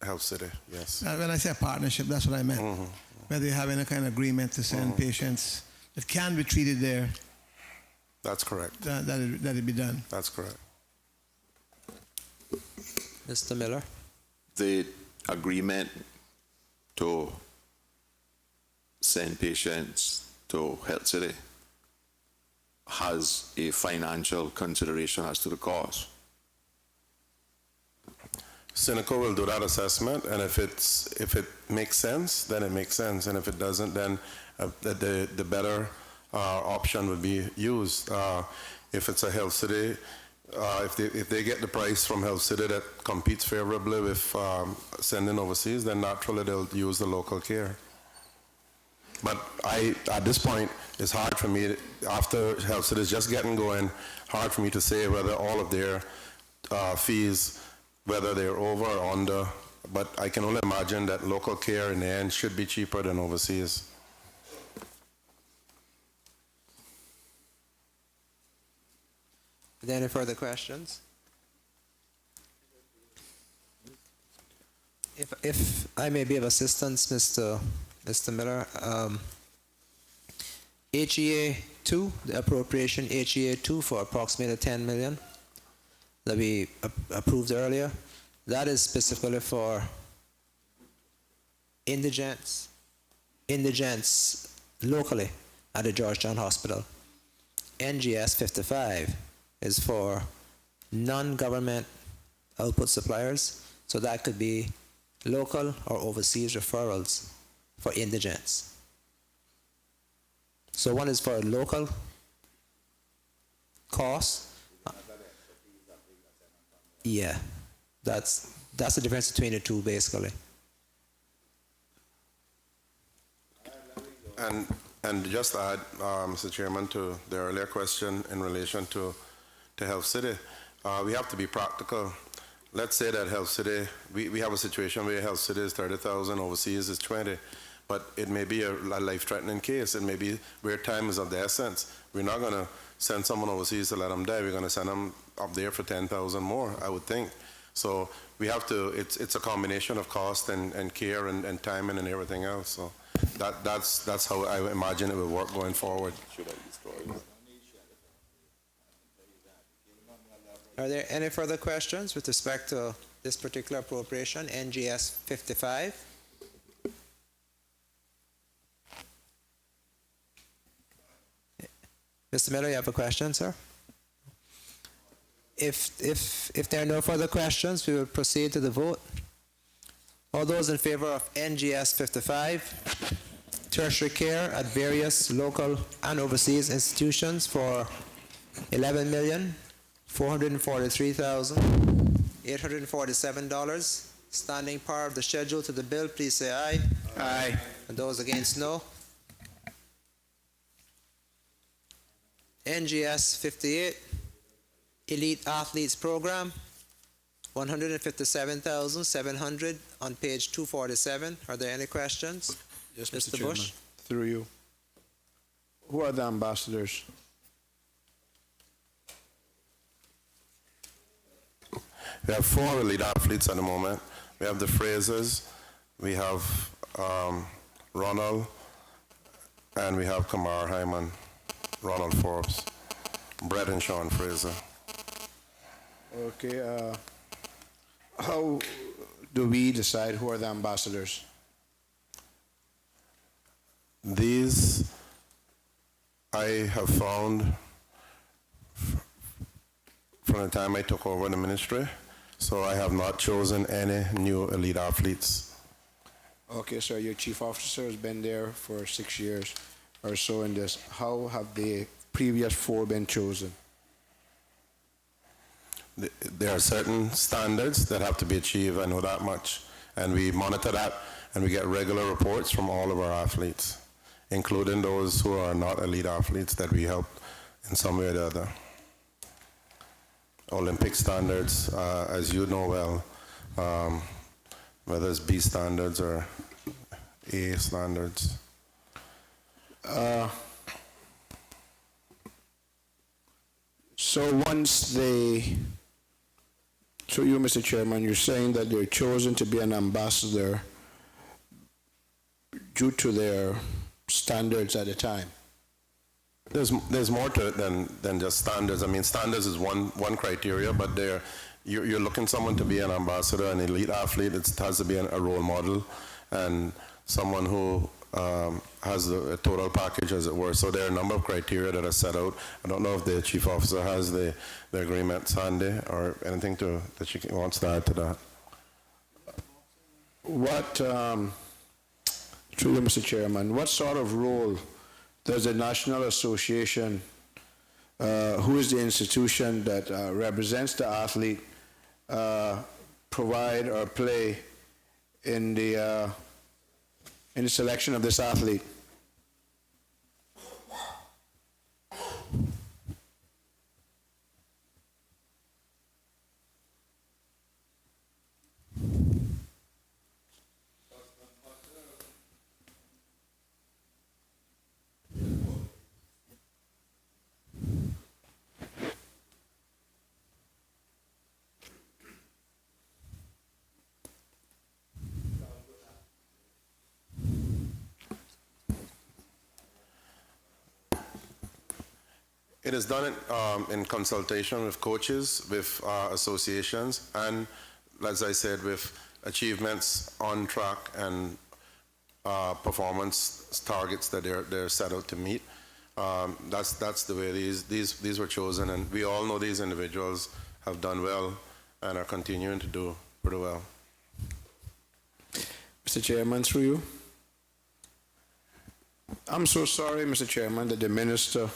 Health City, yes. When I say partnership, that's what I meant. Whether they have any kind of agreement to send patients that can be treated there, That's correct. that it be done. That's correct. Mr. Miller. The agreement to send patients to Health City has a financial consideration as to the cost. Cineco will do that assessment, and if it makes sense, then it makes sense, and if it doesn't, then the better option would be used. If it's a Health City, if they get the price from Health City that competes favorably with sending overseas, then naturally they'll use the local care. But at this point, it's hard for me, after Health City is just getting going, hard for me to say whether all of their fees, whether they're over or under, but I can only imagine that local care in the end should be cheaper than overseas. Are there any further questions? If I may be of assistance, Mr. Miller, HEA 2, the appropriation HEA 2 for approximately 10 million that we approved earlier, that is specifically for indigents locally at the Georgetown Hospital. NGS 55 is for non-government output suppliers, so that could be local or overseas referrals for indigents. So one is for local costs. Yeah, that's the difference between the two, basically. And just to add, Mr. Chairman, to the earlier question in relation to Health City, we have to be practical. Let's say that Health City, we have a situation where Health City is 30,000, overseas is 20, but it may be a life-threatening case. It may be where time is of the essence. We're not going to send someone overseas to let them die. We're going to send them up there for 10,000 more, I would think. So we have to, it's a combination of cost and care and timing and everything else. So that's how I imagine it will work going forward. Are there any further questions with respect to this particular appropriation, NGS 55? Mr. Miller, you have a question, sir? If there are no further questions, we will proceed to the vote. All those in favor of NGS 55, tertiary care at various local and overseas institutions for $11,443,847. Standing power of the schedule to the bill, please say aye. Aye. And those against, no. NGS 58, Elite Athletes Program, $157,700 on page 247. Are there any questions? Yes, Mr. Mr. Chairman. Bush? Through you. Who are the ambassadors? We have 4 elite athletes at the moment. We have the Frasers, we have Ronald, and we have Kamar Hyman, Ronald Forbes, Brett and Sean Fraser. Okay, how do we decide who are the ambassadors? These I have found from the time I took over the ministry, so I have not chosen any new elite athletes. Okay, so your chief officer has been there for 6 years or so in this. How have the previous 4 been chosen? There are certain standards that have to be achieved, I know that much. And we monitor that, and we get regular reports from all of our athletes, including those who are not elite athletes that we help in some way or the other. Olympic standards, as you know well, whether it's B standards or A standards. So once they, so you, Mr. Chairman, you're saying that they're chosen to be an ambassador due to their standards at the time? There's more to it than just standards. I mean, standards is one criteria, but you're looking someone to be an ambassador, an elite athlete. It has to be a role model, and someone who has a total package, as it were. So there are a number of criteria that are set out. I don't know if the chief officer has the agreement handy or anything that she wants to add to that. What, through you, Mr. Chairman, what sort of role does the National Association, who is the institution that represents the athlete, provide or play in the selection of this athlete? It is done in consultation with coaches, with associations, and, as I said, with achievements on track and performance targets that they're set out to meet. That's the way these were chosen, and we all know these individuals have done well and are continuing to do pretty well. Mr. Chairman, through you. I'm so sorry, Mr. Chairman, that the minister,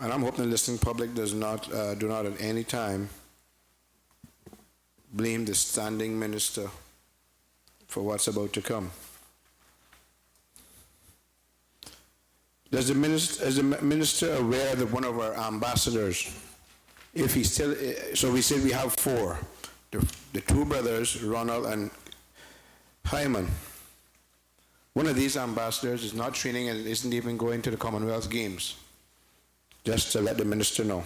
and I'm hoping the listening public do not at any time blame the standing minister for what's about to come. Is the minister aware that one of our ambassadors, if he still, so we said we have four, the two brothers, Ronald and Cayman. One of these ambassadors is not training and isn't even going to the Commonwealth Games. Just to let the minister know.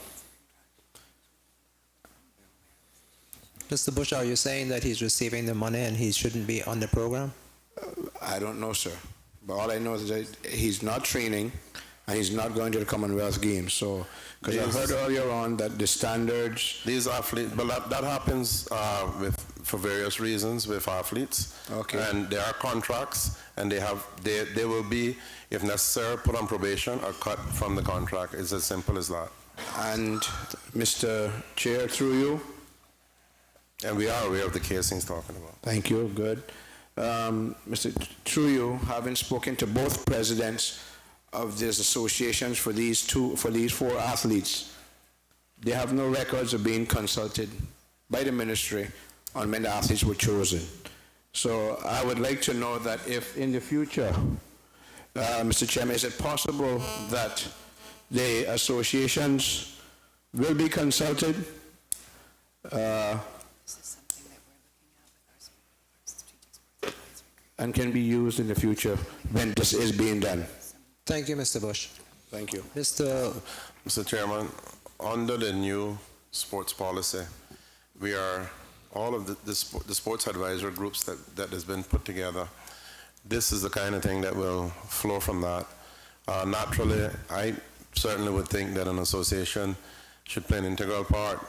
Mr. Bush, are you saying that he's receiving the money and he shouldn't be on the program? I don't know, sir. But all I know is that he's not training and he's not going to the Commonwealth Games. So, because I heard earlier on that the standards... These athletes, but that happens for various reasons with athletes. Okay. And there are contracts, and they will be, if necessary, put on probation or cut from the contract. It's as simple as that. And Mr. Chair, through you. And we are aware of the case he's talking about. Thank you, good. Through you, having spoken to both presidents of these associations for these four athletes, they have no records of being consulted by the ministry on when the athletes were chosen. So I would like to know that if in the future, Mr. Chairman, is it possible that the associations will be consulted? And can be used in the future when this is being done. Thank you, Mr. Bush. Thank you. Mr. Chairman, under the new sports policy, we are, all of the sports advisor groups that has been put together, this is the kind of thing that will flow from that. Naturally, I certainly would think that an association should play an integral part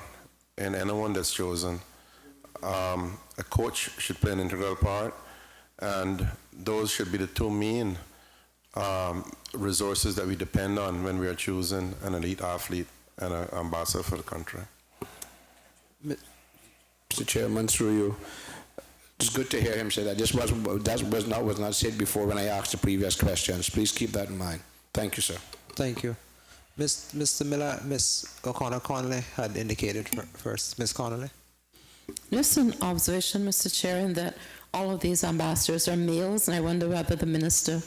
in anyone that's chosen. A coach should play an integral part, and those should be the two main resources that we depend on when we are choosing an elite athlete and an ambassador for the country. Mr. Chairman, through you, it's good to hear him say that. That was not said before when I asked the previous questions. Please keep that in mind. Thank you, sir. Thank you. Mr. Miller, Ms. O'Connor-Connolly had indicated first. Ms. Connolly. Just an observation, Mr. Chair, in that all of these ambassadors are males, and I wonder whether the minister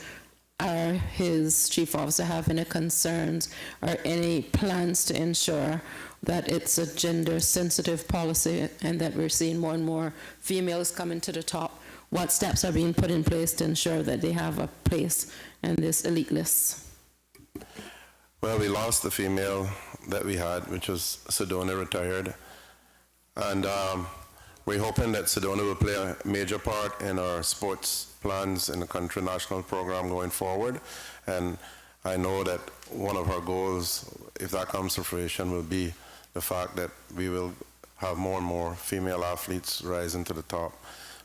or his chief officer have any concerns or any plans to ensure that it's a gender-sensitive policy and that we're seeing more and more females coming to the top. What steps are being put in place to ensure that they have a place in this elite list? Well, we lost the female that we had, which was Sedona, retired. And we're hoping that Sedona will play a major part in our sports plans in the country national program going forward. And I know that one of our goals, if that comes to fruition, will be the fact that we will have more and more female athletes rising to the top.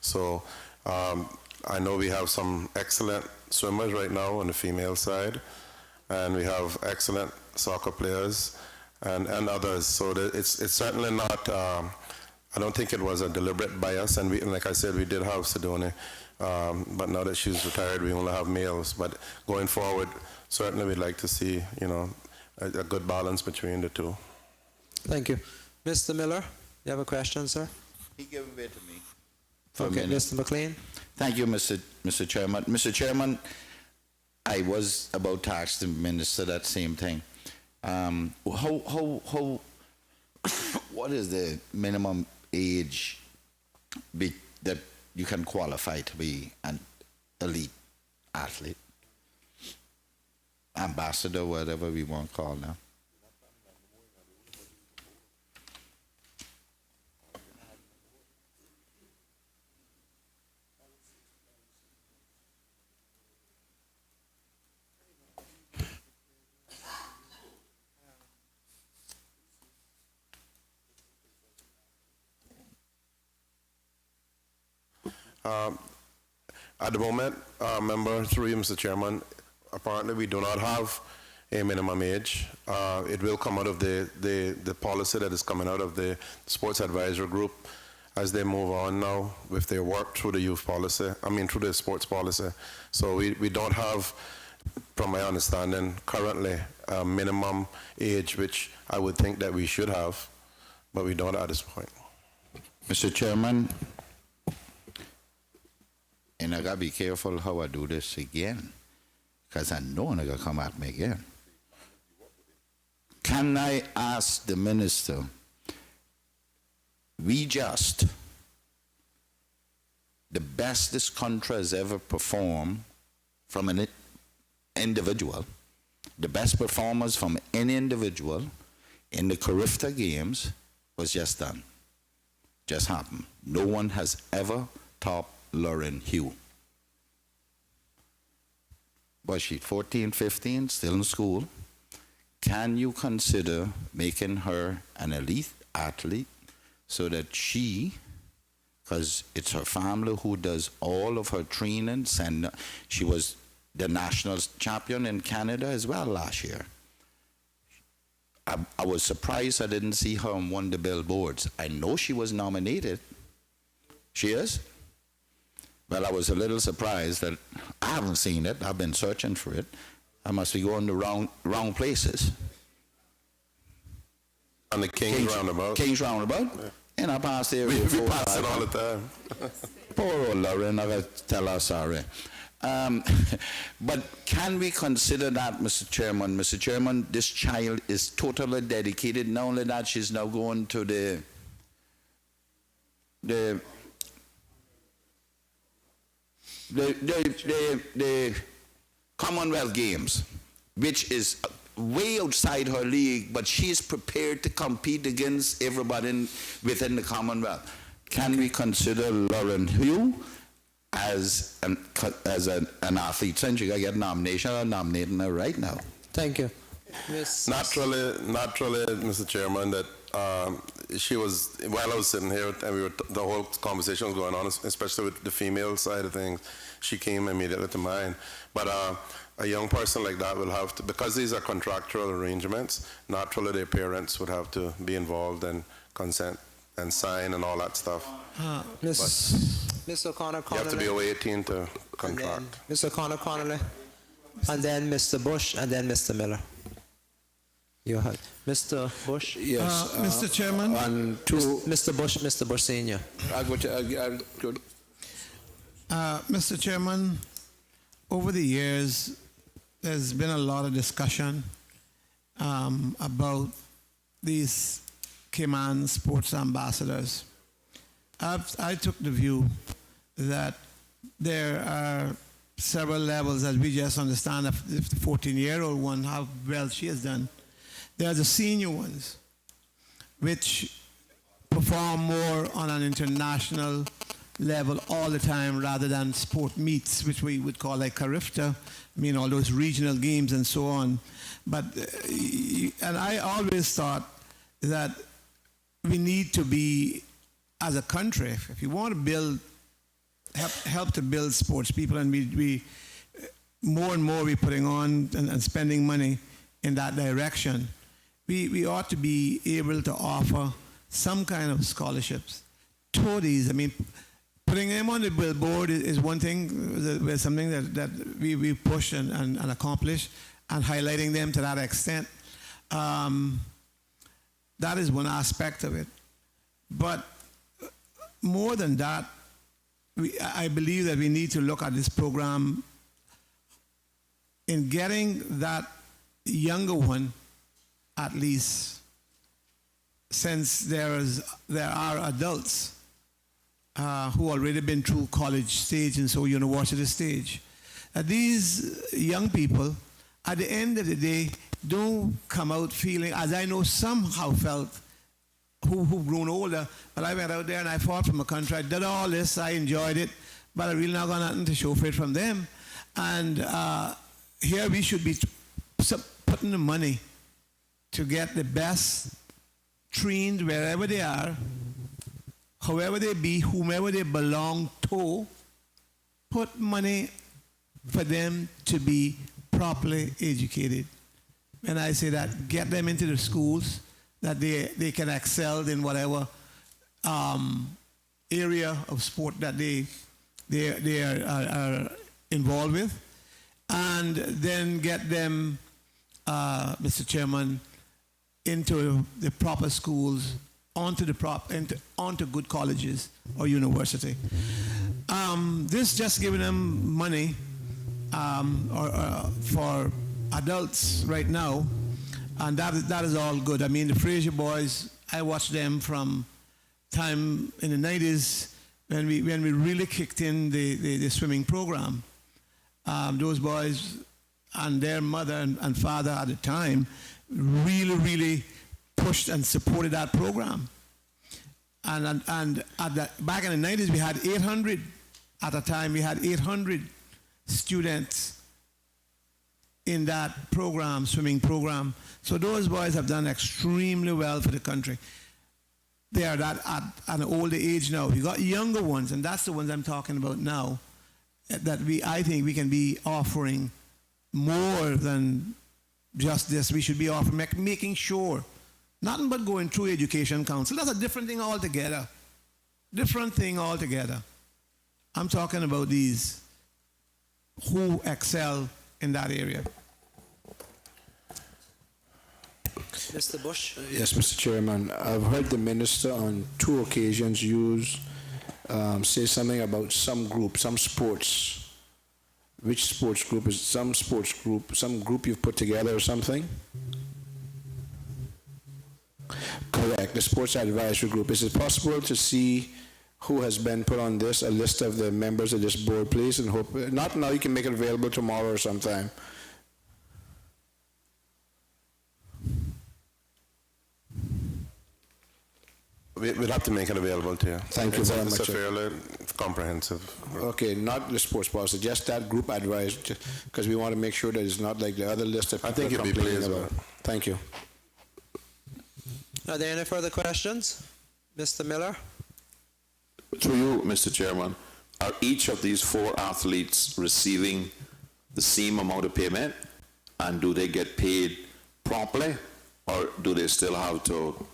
So I know we have some excellent swimmers right now on the female side, and we have excellent soccer players and others. So it's certainly not I don't think it was a deliberate bias, and like I said, we did have Sedone, but now that she's retired, we only have males. But going forward, certainly we'd like to see, a good balance between the two. Thank you. Mr. Miller, you have a question, sir? He gave it to me. For a Okay, minute. Mr. McLean? Thank you, Mr. Chairman. Mr. Chairman, I was about to ask the minister that same thing. What is the minimum age that you can qualify to be an elite athlete? Ambassador, whatever we want to call now. At the moment, member through you, Mr. Chairman, apparently we do not have a minimum age. It will come out of the policy that is coming out of the Sports Advisory Group as they move on now with their work through the youth policy, through the sports policy. So we don't have, from my understanding, currently a minimum age, which I would think that we should have, but we don't at this point. Mr. Chairman, and I gotta be careful how I do this again, because I know they're gonna come at me again. Can I ask the minister, the best this country has ever performed from an individual, the best performance from any individual in the Carifta Games was just done. Just happened. No one has ever topped Lauren Hugh. But she's 14, 15, still in school. Can you consider making her an elite athlete so that because it's her family who does all of her trainings, and she was the national champion in Canada as well last year. I was surprised I didn't see her on one of the billboards. I know she was nominated. She is? Well, I was a little surprised that I haven't seen it. I've been searching for it. I must be going to wrong places. On the King's Roundabout. King's Roundabout? Yeah. And I passed there. We pass it all the time. Poor old Lauren, I gotta tell her sorry. But can we consider that, Mr. Chairman? Mr. Chairman, this child is totally dedicated. Not only that, she's now going to the Commonwealth Games, which is way outside her league, but she's prepared to compete against everybody within the Commonwealth. Can we consider Lauren Hugh as an athlete? Since you got to get nomination, I'm nominating her right now. Thank you. Naturally, Mr. Chairman, that she was, while I was sitting here and the whole conversation was going on, especially with the female side of things, she came immediately to mind. But a young person like that will have to, because these are contractual arrangements, naturally their parents would have to be involved and consent and sign and all that stuff. Ms. O'Connor Connolly. You have to be over 18 to contract. Ms. O'Connor Connolly, and then Mr. Bush, and then Mr. Miller. You heard. Mr. Bush? Yes. Mr. Chairman? On two, Mr. Bush Senior. good. Mr. Chairman, over the years, there's been a lot of discussion about these Cayman sports ambassadors. I took the view that there are several levels, as we just understand, if the 14-year-old one, how well she has done. There are the senior ones, which perform more on an international level all the time rather than sport meets, which we would call like Carifta, all those regional games and so on. But, and I always thought that we need to be, as a country, if you want to build, help to build sports people, and we more and more we're putting on and spending money in that direction, we ought to be able to offer some kind of scholarships toadies. I mean, putting them on the billboard is one thing, something that we push and accomplish, and highlighting them to that extent. That is one aspect of it. But more than that, I believe that we need to look at this program in getting that younger one, at least, since there are adults who already been through college stage and so university stage. These young people, at the end of the day, don't come out feeling, as I know some have felt, who've grown older, but I went out there and I fought for my country. I did all this, I enjoyed it, but I really not got nothing to show for it from them. And here we should be putting the money to get the best trained wherever they are, however they be, whomever they belong to, put money for them to be properly educated. When I say that, get them into the schools, that they can excel in whatever area of sport that they are involved with, and then get them, Mr. Chairman, into the proper schools, onto good colleges or university. This just giving them money for adults right now, and that is all good. I mean, the Fraser boys, I watched them from time in the 90s when we really kicked in the swimming program. Those boys and their mother and father at the time really pushed and supported that program. And back in the 90s, we had 800. At a time, we had 800 students in that program, swimming program. So those boys have done extremely well for the country. They are at an older age now. We got younger ones, and that's the ones I'm talking about now, that I think we can be offering more than just this. We should be offering, making sure, nothing but going through Education Council. That's a different thing altogether. Different thing altogether. I'm talking about these who excel in that area. Mr. Bush? Yes, Mr. Chairman. I've heard the minister on 2 occasions say something about some group, some sports. Which sports group is some group you've put together or something? Correct, the sports advisory group. Is it possible to see who has been put on this, a list of the members of this board, please? And hope, not now, you can make it available tomorrow or sometime. We'll have to make it available to you. Thank you very much. It's a fairly comprehensive. Okay, not the sports policy, just that group advice, because we want to make sure that it's not like the other list of people I think you'll be complaining pleased about. with it. Thank you. Are there any further questions? Mr. Miller? Through you, Mr. Chairman, are each of these 4 athletes receiving the same amount of payment, and do they get paid promptly, or do they still have to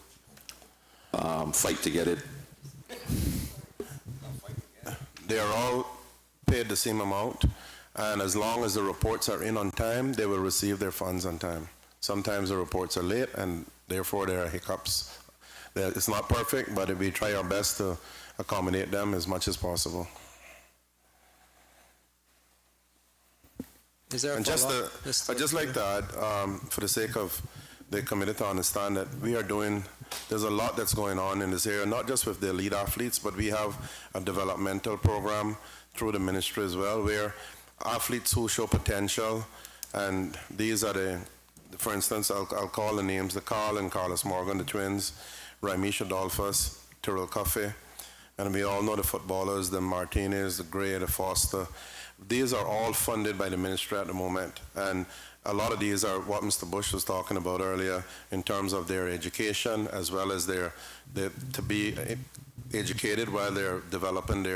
fight to get it? They are all paid the same amount, and as long as the reports are in on time, they will receive their funds on time. Sometimes the reports are late, and therefore there are hiccups. It's not perfect, but we try our best to accommodate them as much as possible. Is there a And just follow-up? I'd just like to add, for the sake of the committee to understand that there's a lot that's going on in this area, not just with the elite athletes, but we have a developmental program through the ministry as well, where athletes who show potential, and these are for instance, I'll call the names, the Carl and Carlos Morgan, the twins, Raimish Adolphus, Tyrell Coffey, and we all know the footballers, the Martinez, the Gray, the Foster. These are all funded by the ministry at the moment, and a lot of these are what Mr. Bush was talking about earlier in terms of their education, as well as to be educated while they're developing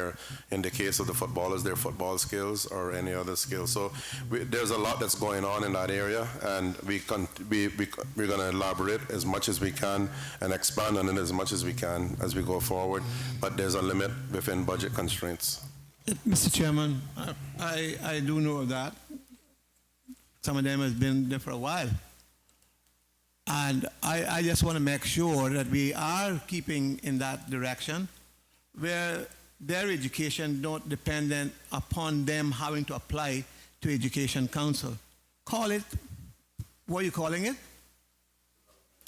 in the case of the footballers, their football skills or any other skills. So there's a lot that's going on in that area, and we're going to elaborate as much as we can and expand on it as much as we can as we go forward. But there's a limit within budget constraints. Mr. Chairman, I do know of that. Some of them has been there for a while. And I just want to make sure that we are keeping in that direction where their education not dependent upon them having to apply to Education Council. Call it, what are you calling it?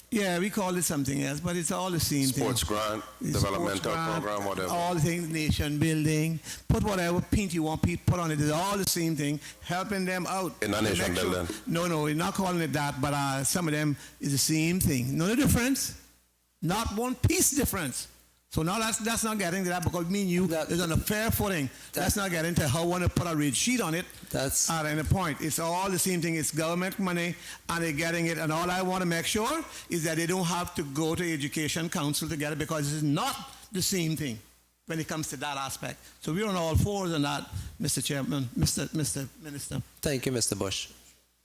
Yeah, we call it something else, but it's all the same thing. Sports grant, developmental program, whatever. All the things, nation building, put whatever paint you want, put on it. It's all the same thing, helping them out. In a nation building. No, we're not calling it that, but some of them is the same thing. No difference, not one piece difference. So now that's not getting to that because me and you is on a fair footing. Let's not get into how I want to put a red sheet on it. That's at any point. It's all the same thing. It's government money and they're getting it. And all I want to make sure is that they don't have to go to Education Council to get it because it's not the same thing when it comes to that aspect. So we're on all fours on that, Mr. Chairman, Mr. Minister. Thank you, Mr. Bush.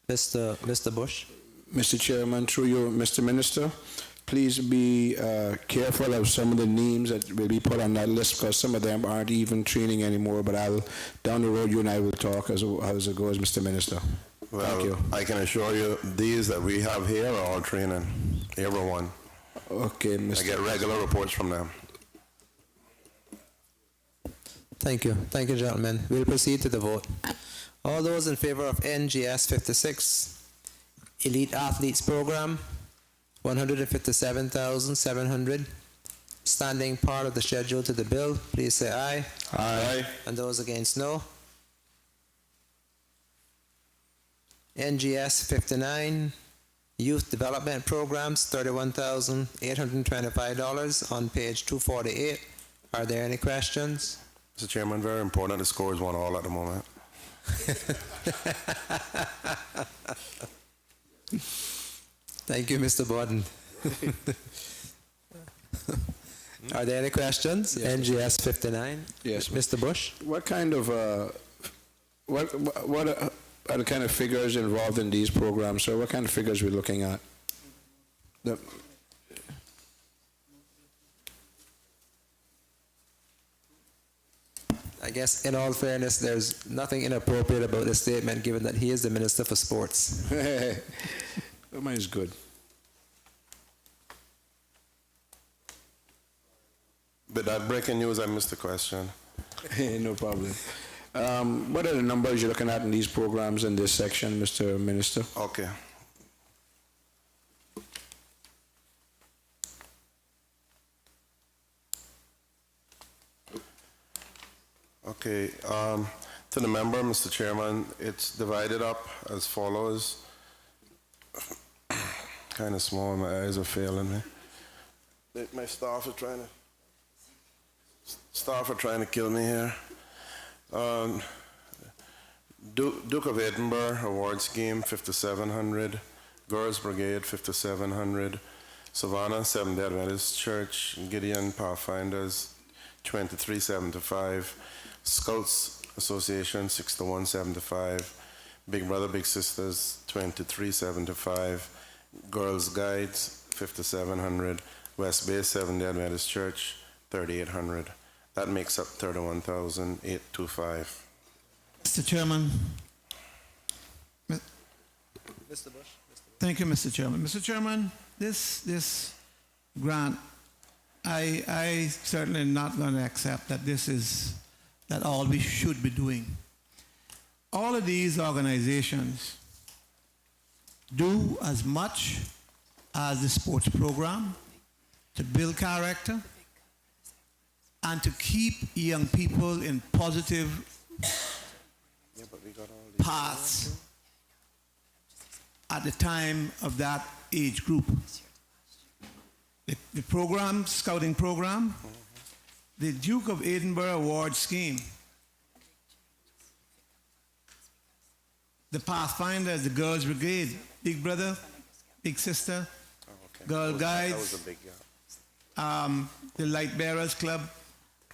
Mr. Bush. Mr. Chairman, through you, Mr. Minister, please be careful of some of the names that will be put on that list because some of them aren't even training anymore. But down the road, you and I will talk as it goes, Mr. Minister. Well, Thank you. I can assure you, these that we have here are all training, everyone. Okay, Mr. I get regular reports from them. Thank you, gentlemen. We'll proceed to the vote. All those in favor of NGS 56, Elite Athletes Program, $157,700, standing part of the schedule to the bill, please say aye. Aye. And those against, no. NGS 59, Youth Development Programs, $31,825 on page 248. Are there any questions? Mr. Chairman, very important. The score is 1-1 at the moment. Thank you, Mr. Borden. Are there any questions? Yes. NGS 59. Yes, Mr. Bush. What kind of what are the kind of figures involved in these programs? So, what kind of figures are we looking at? I guess, in all fairness, there's nothing inappropriate about this statement, given that he is the Minister for Sports. Mine is good. But that breaking news, I missed the question. No problem. What are the numbers you're looking at in these programs in this section, Mr. Minister? Okay. Okay, to the member, Mr. Chairman, it's divided up as follows. Kind of small, my eyes are failing me. My staff are trying to kill me here. Duke of Edinburgh Award Scheme, $5,700. Girls Brigade, $5,700. Savannah Seventh-day Adventist Church, Gideon Pathfinders, $23.75. Scouts Association, $61.75. Big Brother Big Sisters, $23.75. Girls Guides, $5,700. West Bay Seventh-day Adventist Church, $3,800. That makes up $31,825. Mr. Chairman. Mr. Bush. Thank you, Mr. Chairman. Mr. Chairman, this grant, I certainly not going to accept that this is all we should be doing. All of these organizations do as much as the sports program to build character and to keep young people in positive paths at the time of that age group. The program, scouting program, the Duke of Edinburgh Award Scheme, the Pathfinders, the Girls Brigade, Big Brother, Big Sister, Girl Guides, the Light Bearers Club,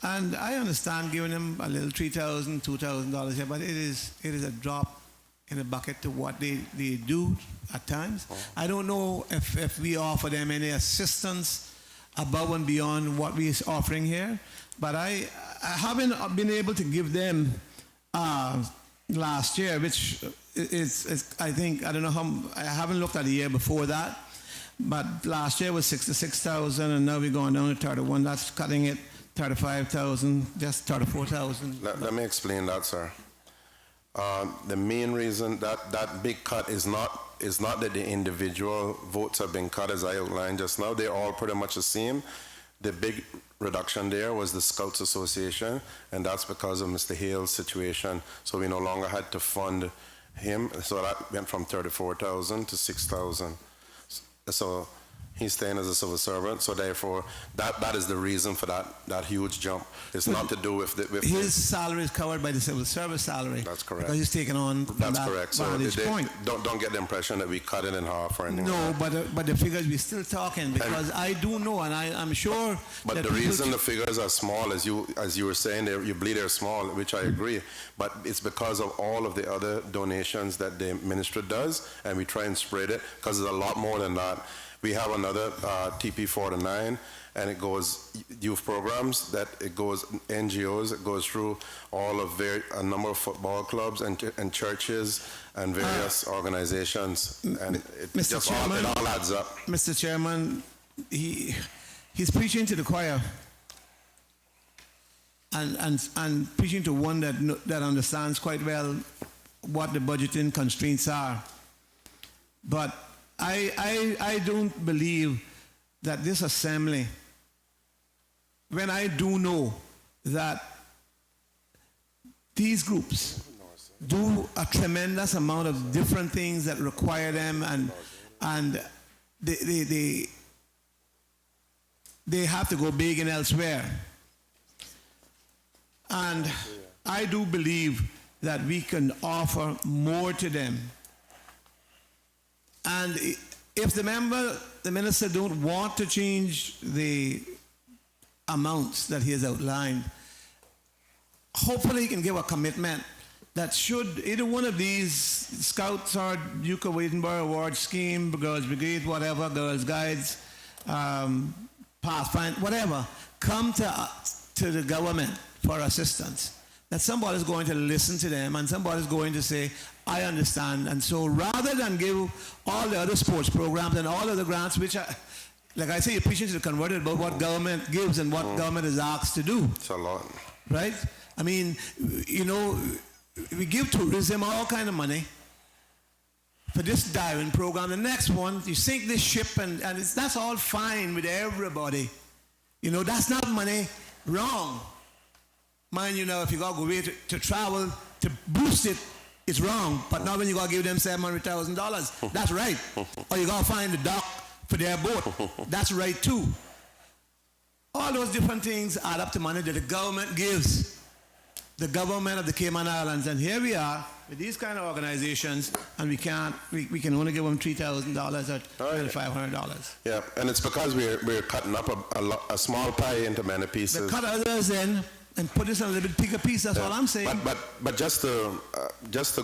and I understand giving them a little $3,000, $2,000 here, but it is a drop in the bucket to what they do at times. I don't know if we offer them any assistance above and beyond what we is offering here, but I haven't been able to give them last year, which is I think, I don't know how, I haven't looked at the year before that, but last year was 66,000, and now we're going down to 31. That's cutting it 35,000, just 34,000. Let me explain that, sir. The main reason that big cut is not that the individual votes have been cut, as I outlined just now. They're all pretty much the same. The big reduction there was the Scouts Association, and that's because of Mr. Hale's situation. So we no longer had to fund him. So that went from 34,000 to 6,000. So he's staying as a civil servant. So therefore, that is the reason for that huge jump. It's not to do with his salary is covered by the civil service salary. That's correct. Because he's taken on from That's that correct. So vantage point. don't get the impression that we cut it in half or anything. No, like that. but the figures we're still talking, because I do know, and I'm sure. But that the people reason the figures are small, as you were saying, you believe they're small, which I agree. But it's because of all of the other donations that the ministry does, and we try and spread it, because there's a lot more than that. We have another TP49, and it goes youth programs, that it goes NGOs, it goes through all of a number of football clubs and churches and various organizations, and it all adds up. Mr. Chairman, he's preaching to the choir, and preaching to one that understands quite well what the budgeting constraints are. But I don't believe that this assembly, when I do know that these groups do a tremendous amount of different things that require them, and they have to go big and elsewhere. And I do believe that we can offer more to them. And if the minister don't want to change the amounts that he has outlined, hopefully he can give a commitment that should either one of these Scouts or Duke of Edinburgh Award Scheme, Girls Brigade, whatever, Girls Guides, Pathfind, whatever, come to the government for assistance, that somebody's going to listen to them and somebody's going to say, I understand. And so rather than give all the other sports programs and all of the grants, which are, like I say, you're preaching to the converted about what government gives and what government is asked to do. It's a lot. Right? I mean, you know, we give tourism all kind of money for this diving program. The next one, you sink this ship, and that's all fine with everybody. You know, that's not money wrong. Mind you now, if you got to go away to travel to boost it, it's wrong. But not when you got to give them $700,000. That's right. Or you got to find the dock for their boat. That's right too. All those different things add up to money that the government gives. The government of the Cayman Islands. And here we are with these kind of organizations, and we can only give them $3,000 or $500. Yeah, and it's because we're cutting up a small pie into many pieces. They cut others in and put this in a little bit bigger piece. That's all I'm saying. But just to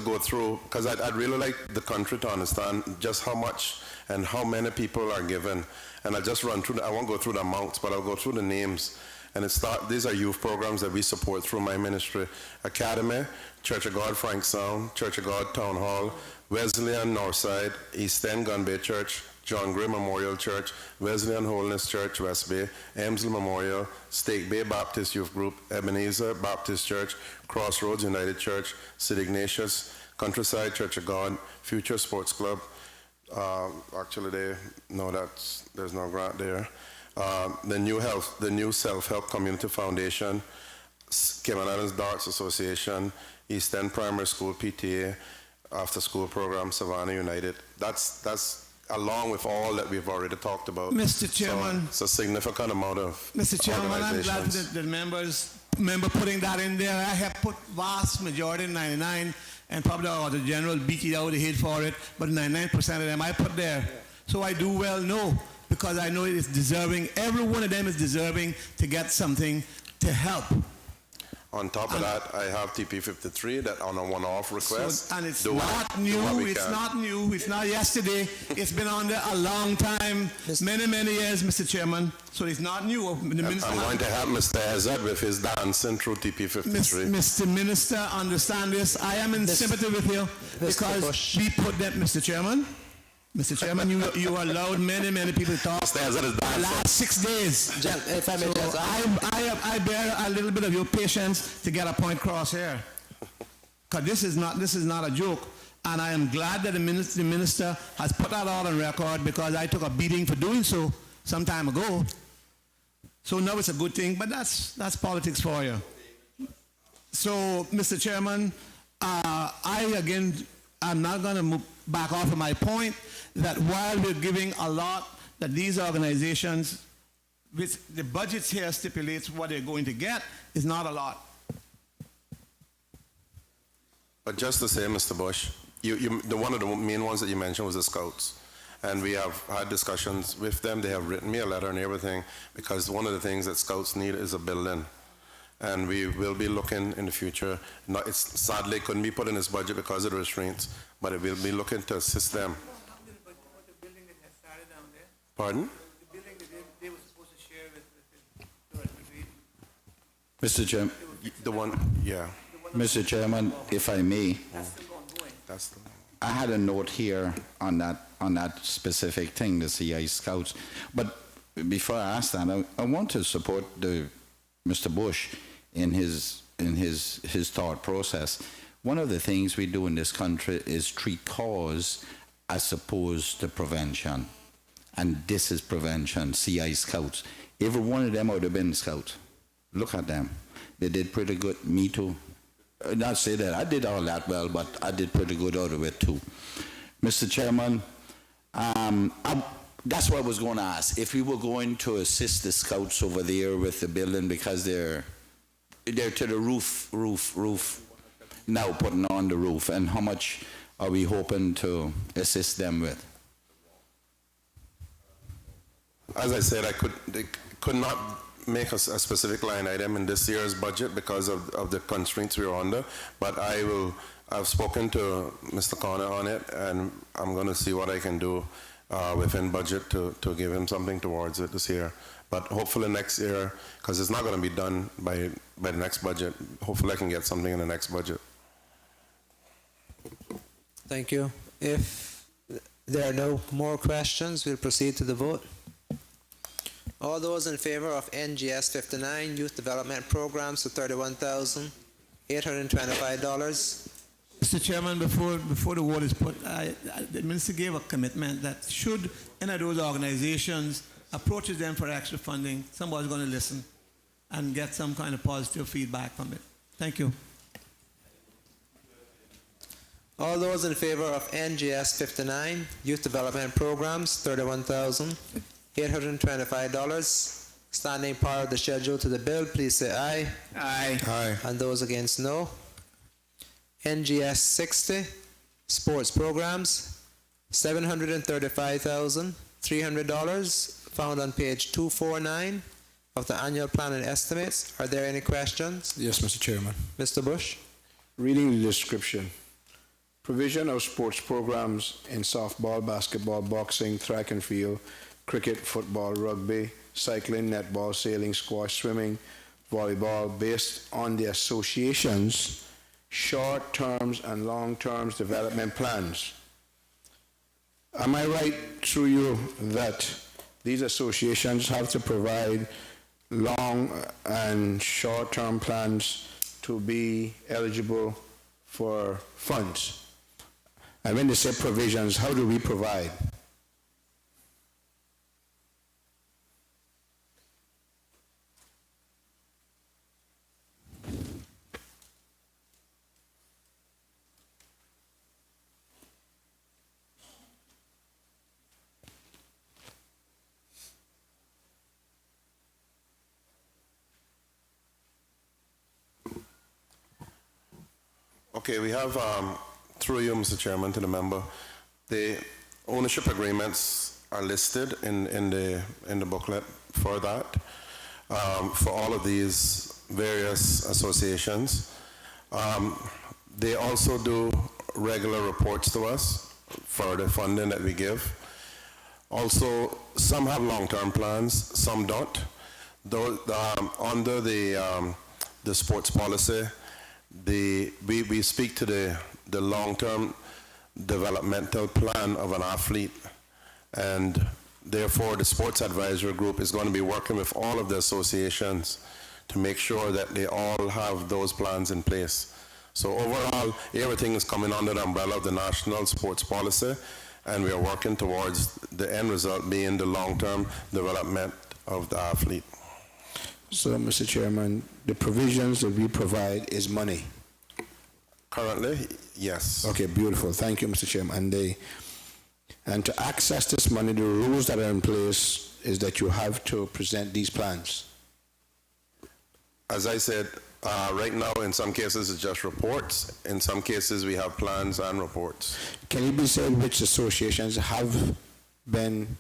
go through, because I'd really like the country to understand just how much and how many people are given. And I'll just run through. I won't go through the amounts, but I'll go through the names. And these are youth programs that we support through my ministry. Academy, Church of God Frank Sound, Church of God Town Hall, Wesleyan Northside, East End Gun Bay Church, John Gray Memorial Church, Wesleyan Holiness Church, West Bay, Emsley Memorial, Stake Bay Baptist Youth Group, Ebenezer Baptist Church, Crossroads United Church, St. Ignatius, Countryside Church of God, Future Sports Club. Actually, there's no grant there. The New Self-Help Community Foundation, Cayman Islands Darts Association, East End Primary School PTA, After School Program, Savannah United. That's along with all that we've already talked about. Mr. Chairman. So it's a significant amount of Mr. Chairman, I'm glad organizations. that the member putting that in there. I have put vast majority, 99, and probably the general beat it out the head for it, but 99% of them I put there. So I do well know, because I know it is deserving. Every one of them is deserving to get something to help. On top of that, I have TP 53 that on a one-off request. So, and it's do not what- do what new, we it's can. not new, it's not yesterday. It's been on there a long time, many years, Mr. Chairman. So it's not new. The minister I'm going to help Mr. Hazard with his dancing through TP 53. Mr. Minister, understand this. I am in sympathy with you because Bush. we put them, Mr. Chairman. Mr. Chairman, you allowed many people to talk Mr. Hazard is the dancing. last 6 days. If I may So just I bear a little bit of your patience to get a point across here. Because this is not a joke. And I am glad that the minister has put that all on record because I took a beating for doing so some time ago. So now it's a good thing, but that's politics for you. So, Mr. Chairman, I'm not going to move back off of my point that while we're giving a lot, that these organizations, which the budgets here stipulates what they're going to get, is not a lot. But just to say, Mr. Bush, one of the main ones that you mentioned was the Scouts. And we have had discussions with them. They have written me a letter and everything because one of the things that Scouts need is a building. And we will be looking in the future. It's sadly couldn't be put in this budget because of the restraints, but it will be looking to assist them. Pardon? Mr. Chairman, The one, yeah. Mr. Chairman, if I may, That's the one. I had a note here on that specific thing, the CI Scouts. But before I ask that, I want to support Mr. Bush in his thought process. One of the things we do in this country is treat cause as opposed to prevention. And this is prevention, CI Scouts. Every one of them would have been Scouts. Look at them. They did pretty good. Me too. Not say that I did all that well, but I did pretty good out of it too. Mr. Chairman, that's what I was going to ask. If we were going to assist the Scouts over there with the building because they're to the roof now, putting on the roof, and how much are we hoping to assist them with? As I said, they could not make a specific line item in this year's budget because of the constraints we are under, but I've spoken to Mr. Connor on it, and I'm going to see what I can do within budget to give him something towards it this year. But hopefully next year, because it's not going to be done by the next budget, hopefully I can get something in the next budget. Thank you. If there are no more questions, we'll proceed to the vote. All those in favor of NGS 59 Youth Development Programs for $31,825. Mr. Chairman, before the vote is put, the minister gave a commitment that should any of those organizations approaches them for extra funding, somebody's going to listen and get some kind of positive feedback from it. Thank you. All those in favor of NGS 59 Youth Development Programs, $31,825. Standing part of the schedule to the bill, please say aye. Aye. Aye. And those against, no. NGS 60 Sports Programs, $735,300, found on page 249 of the annual plan and estimates. Are there any questions? Yes, Mr. Chairman. Mr. Bush? Reading the description. Provision of sports programs in softball, basketball, boxing, track and field, cricket, football, rugby, cycling, netball, sailing, squash, swimming, volleyball, based on the association's short-term and long-term development plans. Am I right through you that these associations have to provide long and short-term plans to be eligible for funds? And when they say provisions, how do we provide? Okay, we have, through you, Mr. Chairman, to the member, the ownership agreements are listed in the booklet for that, for all of these various associations. They also do regular reports to us for the funding that we give. Also, some have long-term plans, some don't. Those, under the sports policy, we speak to the long-term developmental plan of an athlete, and therefore the sports advisory group is going to be working with all of the associations to make sure that they all have those plans in place. So overall, everything is coming under the umbrella of the national sports policy, and we are working towards the end result being the long-term development of the athlete. So, Mr. Chairman, the provisions that we provide is money. Currently, yes. Okay, beautiful. Thank you, Mr. Chairman. And to access this money, the rules that are in place is that you have to present these plans. As I said, right now, in some cases, it's just reports. In some cases, we have plans and reports. Can you be said which associations have been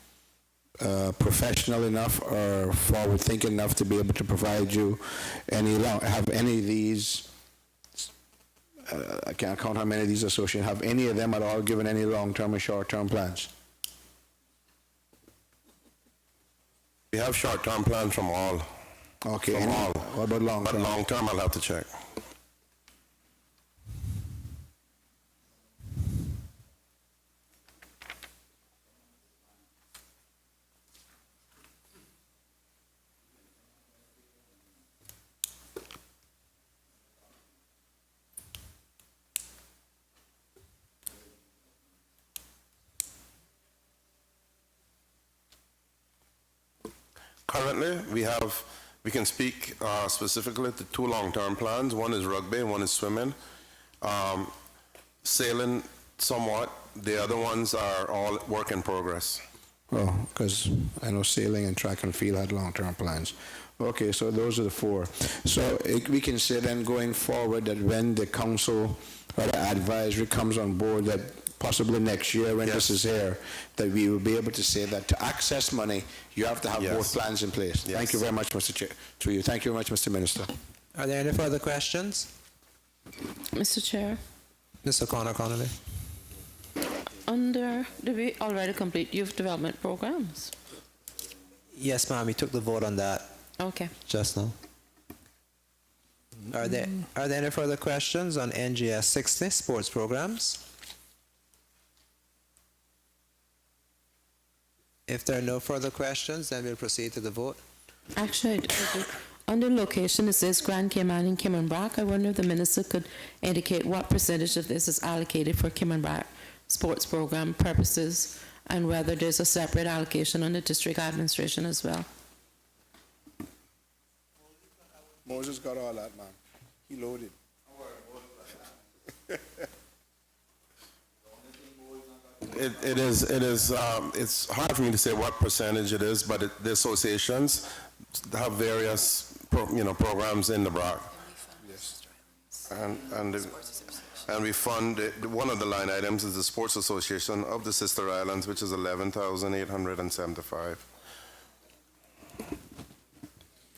professional enough or forward-thinking enough to be able to provide you have any of these, I can't count how many of these associations, have any of them at all given any long-term or short-term plans? We have short-term plans from all. Okay, From all. what about long-term? But long-term, I'll have to check. Currently, we can speak specifically to two long-term plans. One is rugby, one is swimming. Sailing somewhat. The other ones are all work in progress. Oh, because I know sailing and track and field had long-term plans. Okay, so those are the four. So we can say then going forward that when the council or the advisory comes on board, that possibly next year when this is here, that we will be able to say that to access money, you have to have both plans in place. Yes. Thank you very much, Mr. Chair. To you. Thank you very much, Mr. Minister. Are there any further questions? Mr. Chair, Mr. Connolly. did we already complete youth development programs? Yes, ma'am, we took the vote on that Okay. just now. Are there any further questions on NGS 60 sports programs? If there are no further questions, then we'll proceed to the vote. Actually, under location, it says Grand Cayman and Cayman Brac. I wonder if the minister could indicate what percentage of this is allocated for Cayman Brac sports program purposes, and whether there's a separate allocation under district administration as well. Moses got all that, man. He loaded. It's hard for me to say what percentage it is, but the associations have various, programs in the BRAC. Yes. And we fund, one of the line items is the Sports Association of the Sister Islands, which is 11,875.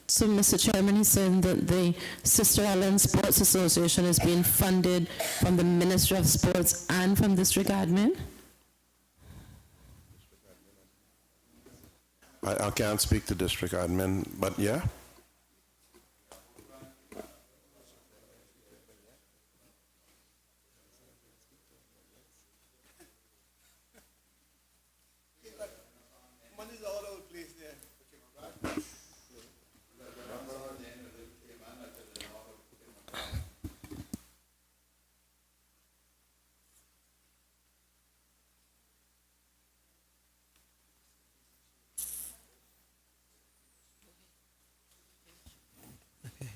So, Mr. Chairman, he's saying that the Sister Island Sports Association is being funded from the Ministry of Sports and from district admin? I can't speak to district admin, but yeah.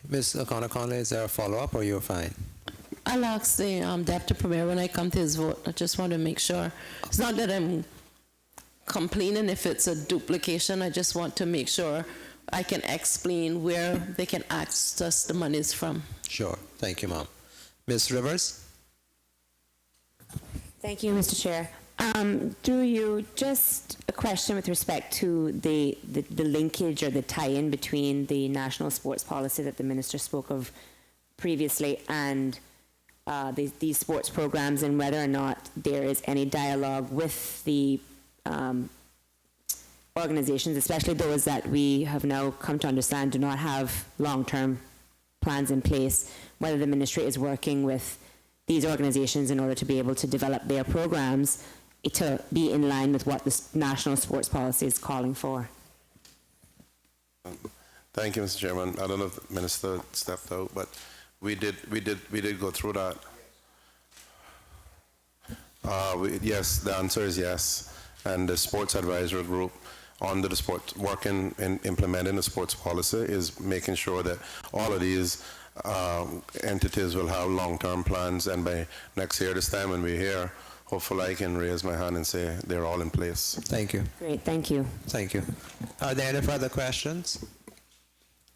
Ms. O'Connor, is there a follow-up or you're fine? I'll ask the Deputy Premier when I come to his vote. I just want to make sure. It's not that I'm complaining if it's a duplication. I just want to make sure I can explain where they can access the monies from. Sure. Thank you, Ma'am. Ms. Rivers? Thank you, Mr. Chair. Through you, just a question with respect to the linkage or the tie-in between the national sports policy that the minister spoke of previously and these sports programs, and whether or not there is any dialogue with the organizations, especially those that we have now come to understand do not have long-term plans in place, whether the ministry is working with these organizations in order to be able to develop their programs to be in line with what the national sports policy is calling for. Thank you, Mr. Chairman. I don't know if the minister stepped out, but we did go through that. Yes, the answer is yes. And the sports advisory group under the sports, working in implementing the sports policy, is making sure that all of these entities will have long-term plans, and by next year, this time when we're here, hopefully I can raise my hand and say they're all in place. Thank you. Great, thank you. Thank you. Are there any further questions?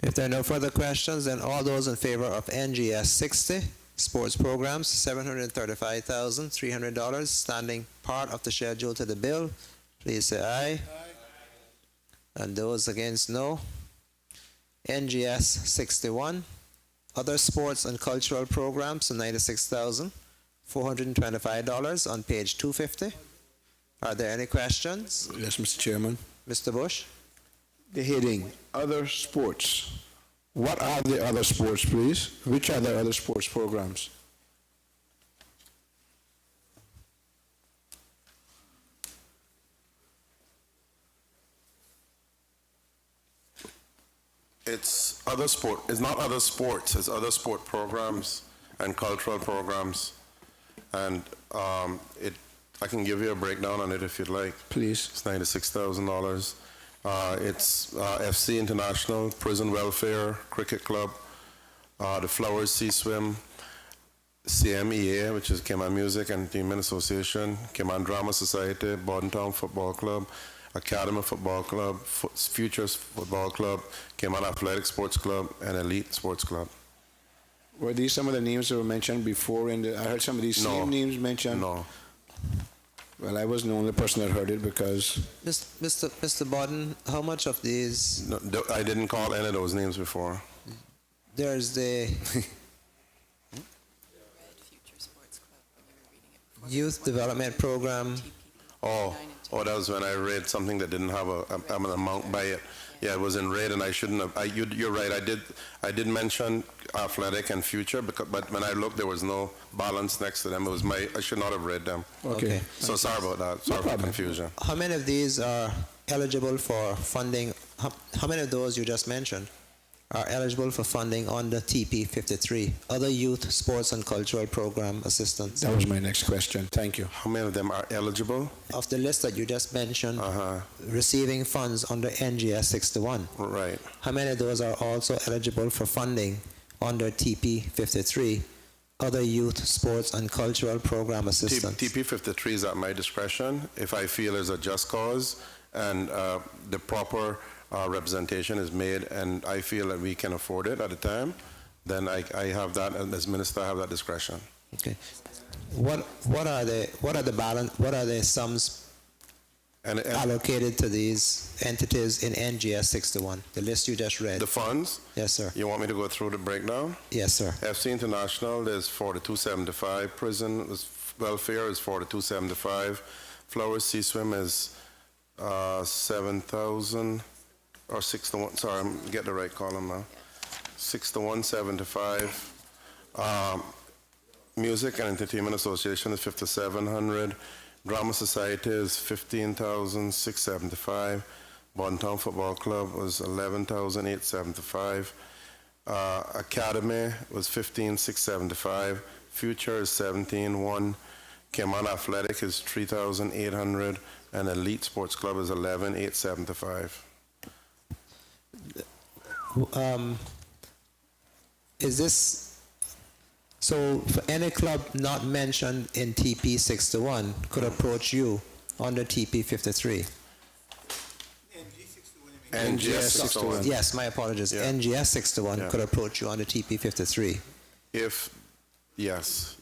If there are no further questions, then all those in favor of NGS 60, sports programs, $735,300, standing part of the schedule to the bill, please say aye. And those against, no. NGS 61, other sports and cultural programs, $96,425 on page 250. Are there any questions? Yes, Mr. Chairman. Mr. Bush? The heading, other sports. What are the other sports, please? Which are the other sports programs? It's other sport. It's not other sports. It's other sport programs and cultural programs. And I can give you a breakdown on it if you'd like. Please. It's $96,000. It's FC International, Prison Welfare, Cricket Club, the Flowers Sea Swim, CMEA, which is Cayman Music and Entertainment Association, Cayman Drama Society, Bordentown Football Club, Academy Football Club, Futures Football Club, Cayman Athletic Sports Club, and Elite Sports Club. Were these some of the names that were mentioned before? I heard some of these same names mentioned. No. Well, I wasn't the only person that heard it because... Mr. Borden, how much of these... No, I didn't call any of those names before. There's the Youth Development Program. Oh, that was when I read something that didn't have an amount by it. Yeah, it was in red, and I shouldn't have. You're right. I did mention athletic and future, but when I looked, there was no balance next to them. I should not have read them. Okay. So sorry about that. Sorry for the confusion. How many of these are eligible for funding? How many of those you just mentioned are eligible for funding under TP 53, other youth, sports, and cultural program assistance? That was my next question. Thank you. How many of them are eligible? Of the list that you just mentioned, receiving funds under NGS 61. Right. How many of those are also eligible for funding under TP 53, other youth, sports, and cultural program assistance? TP 53 is at my discretion. If I feel there's a just cause and the proper representation is made, and I feel that we can afford it at the time, then I have that, and as minister, I have that discretion. Okay. What are the sums allocated to these entities in NGS 61? The list you just read. The funds? Yes, sir. You want me to go through the breakdown? Yes, sir. FC International, there's 4275. Prison Welfare is 4275. Flowers Sea Swim is 7,000. Or 6 to 1, sorry, I'm getting the right column now. 6 to 175. Music and Entertainment Association is 5,700. Drama Society is 15,675. Bordentown Football Club was 11,875. Academy was 15,675. Future is 17,100. Cayman Athletic is 3,800, and Elite Sports Club is 11,875. Is this so? For any club not mentioned in TP 61 could approach you under TP 53. NGS 61. Yes, my apologies. Yeah. NGS 61 could approach you under TP 53. Yes.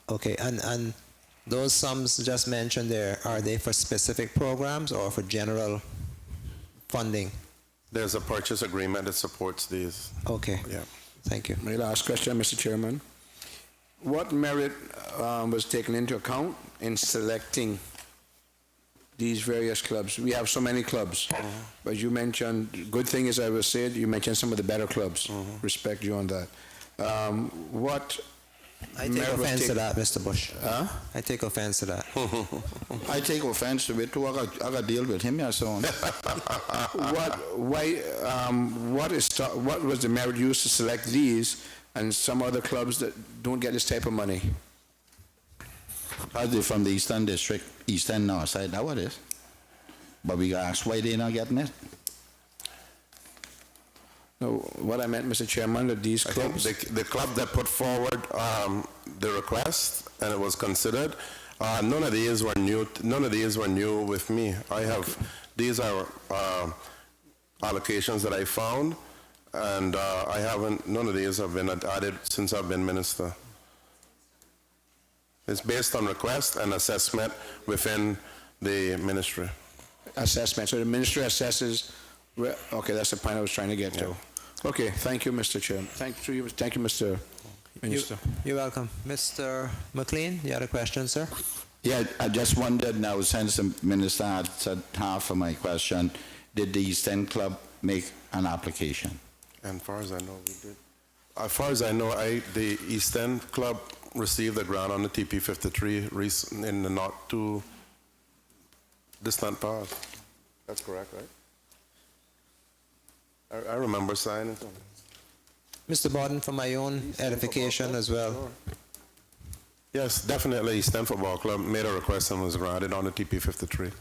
Okay, and Those sums just mentioned there, are they for specific programs or for general funding? There's a purchase agreement that supports these. Okay, Yeah. thank you. My last question, Mr. Chairman. What merit was taken into account in selecting these various clubs? We have so many clubs, but you mentioned, good thing is I was said, you mentioned some of the better clubs. Respect you on that. What I take merit was offense to taken- that, Mr. Bush. Huh? I take offense to that. I take offense to it too. I got deal with him, yeah, so on. What was the merit used to select these and some other clubs that don't get this type of money? Are they from the Eastern District, Eastern North side? That's what it is. But we got asked why they not getting it. No, what I meant, Mr. Chairman, that these I think clubs, the club that put forward the request and it was considered, none of these were new. None of these were new with me. These are allocations that I found, and I haven't. None of these have been added since I've been minister. It's based on request and assessment within the ministry. assessment, so the ministry assesses, okay, that's the point I was trying to get to. Okay, thank you, Mr. Chairman. Thank you, Mr. Minister. You're welcome. Mr. McLean, you had a question, sir? Yeah, I just wondered now, since the minister had said half of my question, did the East End Club make an application? And far as I know, we did. As far as I know, the East End Club received a grant on the TP 53 in the not too distant past. That's correct, right? I remember signing something. Mr. Borden, for my own edification as well. Sure. Yes, definitely. East End Football Club made a request and was granted on the TP 53.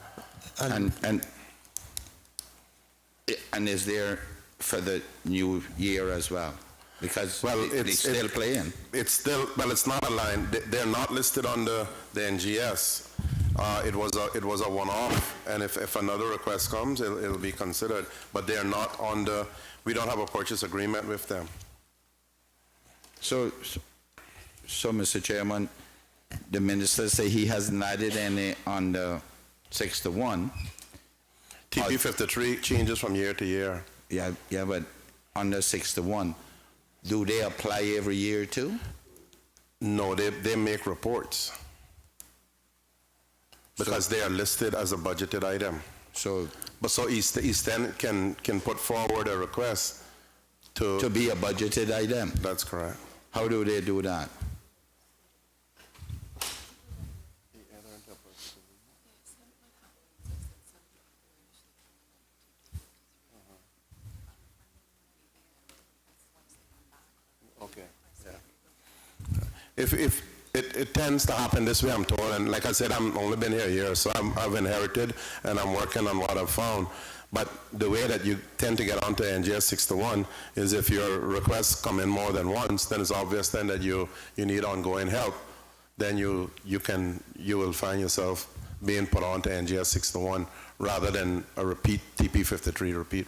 And is there for the new year as well? Because they still playing. It's still, well, it's not aligned. They're not listed on the NGS. It was a one-off, and if another request comes, it'll be considered. But they're not on the. We don't have a purchase agreement with them. So, Mr. Chairman, the minister say he hasn't added any on the 6-1. TP 53 changes from year to year. Yeah, but on the 6-1, do they apply every year too? No, they make reports because they are listed as a budgeted item. So East End can put forward a request to be a budgeted item. That's correct. How do they do that? Okay. Yeah. If it tends to happen this way, I'm told, and like I said, I'm only been here a year, so I've inherited and I'm working on what I've found. But the way that you tend to get onto NGS 6-1 is if your requests come in more than once, then it's obvious then that you need ongoing help. Then you will find yourself being put onto NGS 6-1 rather than a repeat TP 53 repeat.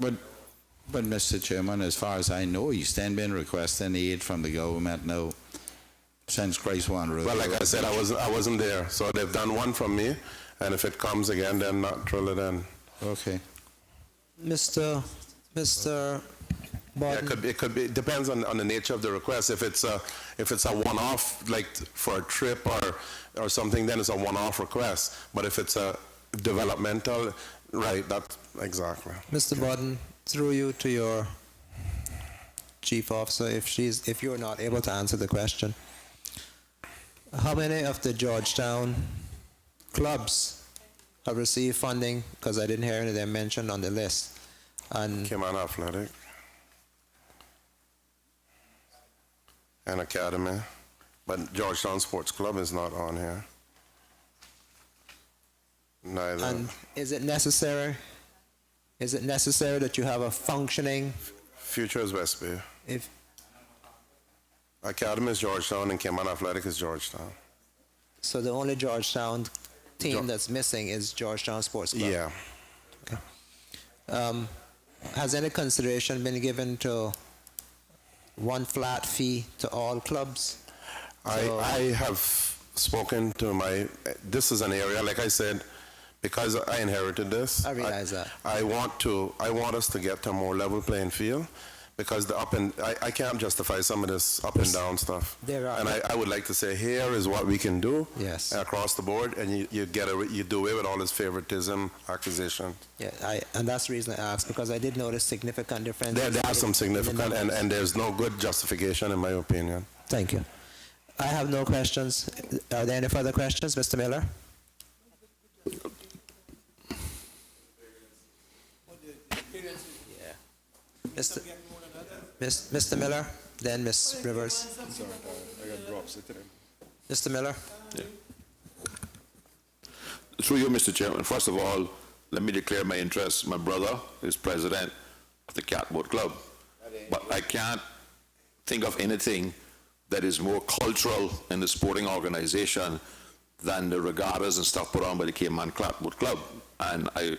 But Mr. Chairman, as far as I know, East End been requesting aid from the government now since Christ One Road. Well, like I said, I wasn't there, so they've done one from me, and if it comes again, then not drill it in. Okay. Mr. Borden. Yeah, it could be. It depends on the nature of the request. If it's a one-off, like for a trip or something, then it's a one-off request. But if it's a developmental, right? That's exactly. Mr. Borden, through you to your chief officer, if you're not able to answer the question, how many of the Georgetown clubs have received funding? Because I didn't hear any of them mentioned on the list. And Cayman Athletic and Academy, but Georgetown Sports Club is not on here. Neither. And is it necessary that you have a functioning? Future is West Bay. If Academy is Georgetown and Cayman Athletic is Georgetown. so, the only Georgetown team that's missing is Georgetown Sports Club. Yeah. Okay. Has any consideration been given to one flat fee to all clubs? I have spoken to this is an area, like I said, because I inherited this. I realize that. I want us to get to a more level playing field, because I can't justify some of this up and down stuff. There are- And I would like to say, here is what we can do. Yes. Across the board, and you do away with all this favoritism accusation. Yeah, and that's the reason I asked, because I did notice significant differences. There are some in the significant, numbers. and there's no good justification, in my opinion. Thank you. I have no questions. Are there any further questions, Mr. Miller? Mr. Miller, then Ms. Rivers. Mr. Miller? Through you, Mr. Chairman, first of all, let me declare my interest. My brother is president of the Catboat Club, but I can't think of anything that is more cultural in the sporting organization than the regattas and stuff put on by the Cayman Catboat Club. And I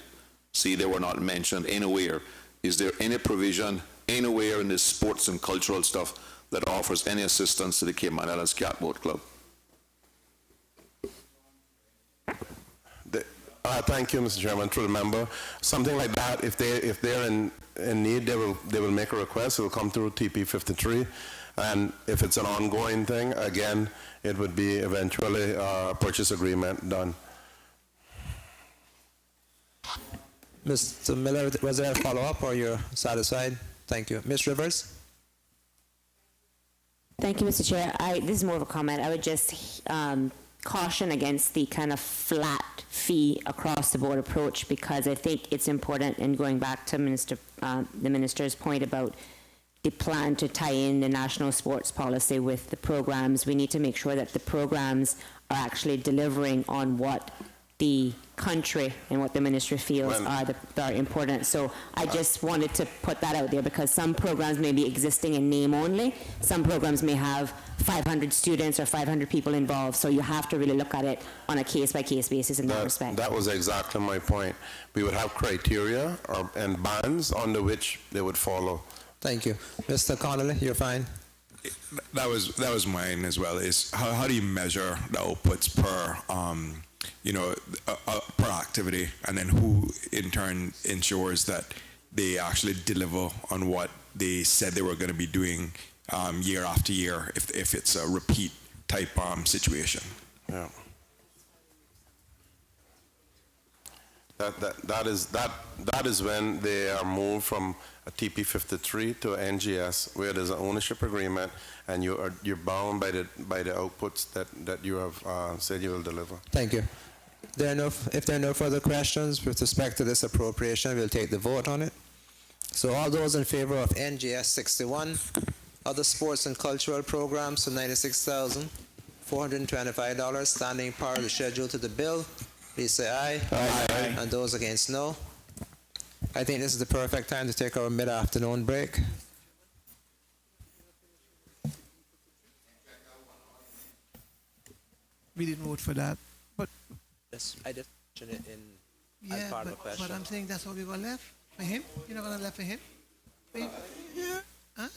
see they were not mentioned anywhere. Is there any provision anywhere in this sports and cultural stuff that offers any assistance to the Cayman Islands Catboat Club? Thank you, Mr. Chairman. To remember, something like that, if they're in need, they will make a request. It will come through TP 53, and if it's an ongoing thing, again, it would be eventually a purchase agreement done. Mr. Miller, was there a follow-up, or you're satisfied? Thank you. Ms. Rivers? Thank you, Mr. Chair. This is more of a comment. I would just caution against the kind of flat fee across the board approach, because I think it's important, and going back to the minister's point about the plan to tie in the national sports policy with the programs, we need to make sure that the programs are actually delivering on what the country and what the ministry feels are important. So I just wanted to put that out there, because some programs may be existing in name only. Some programs may have 500 students or 500 people involved. So you have to really look at it on a case-by-case basis in that respect. That was exactly my point. We would have criteria and bands under which they would follow. Thank you. Mr. Connolly, you're fine. That was mine as well. Is how do you measure the outputs per per activity, and then who in turn ensures that they actually deliver on what they said they were going to be doing year after year, if it's a repeat type situation. Yeah. That is when they are moved from a TP 53 to NGS, where there's an ownership agreement, and you're bound by the outputs that you have said you will deliver. Thank you. If there are no further questions with respect to this appropriation, we'll take the vote on it. So all those in favor of NGS 61, other sports and cultural programs for $96,425, standing part of the schedule to the bill, please say aye. Aye. And those against, no. I think this is the perfect time to take our mid-afternoon break. We didn't vote for that. But Yes, I just mentioned it as yeah, part of the question. but I'm saying that's all we got left for him. You're not gonna left for him. Yeah. Huh?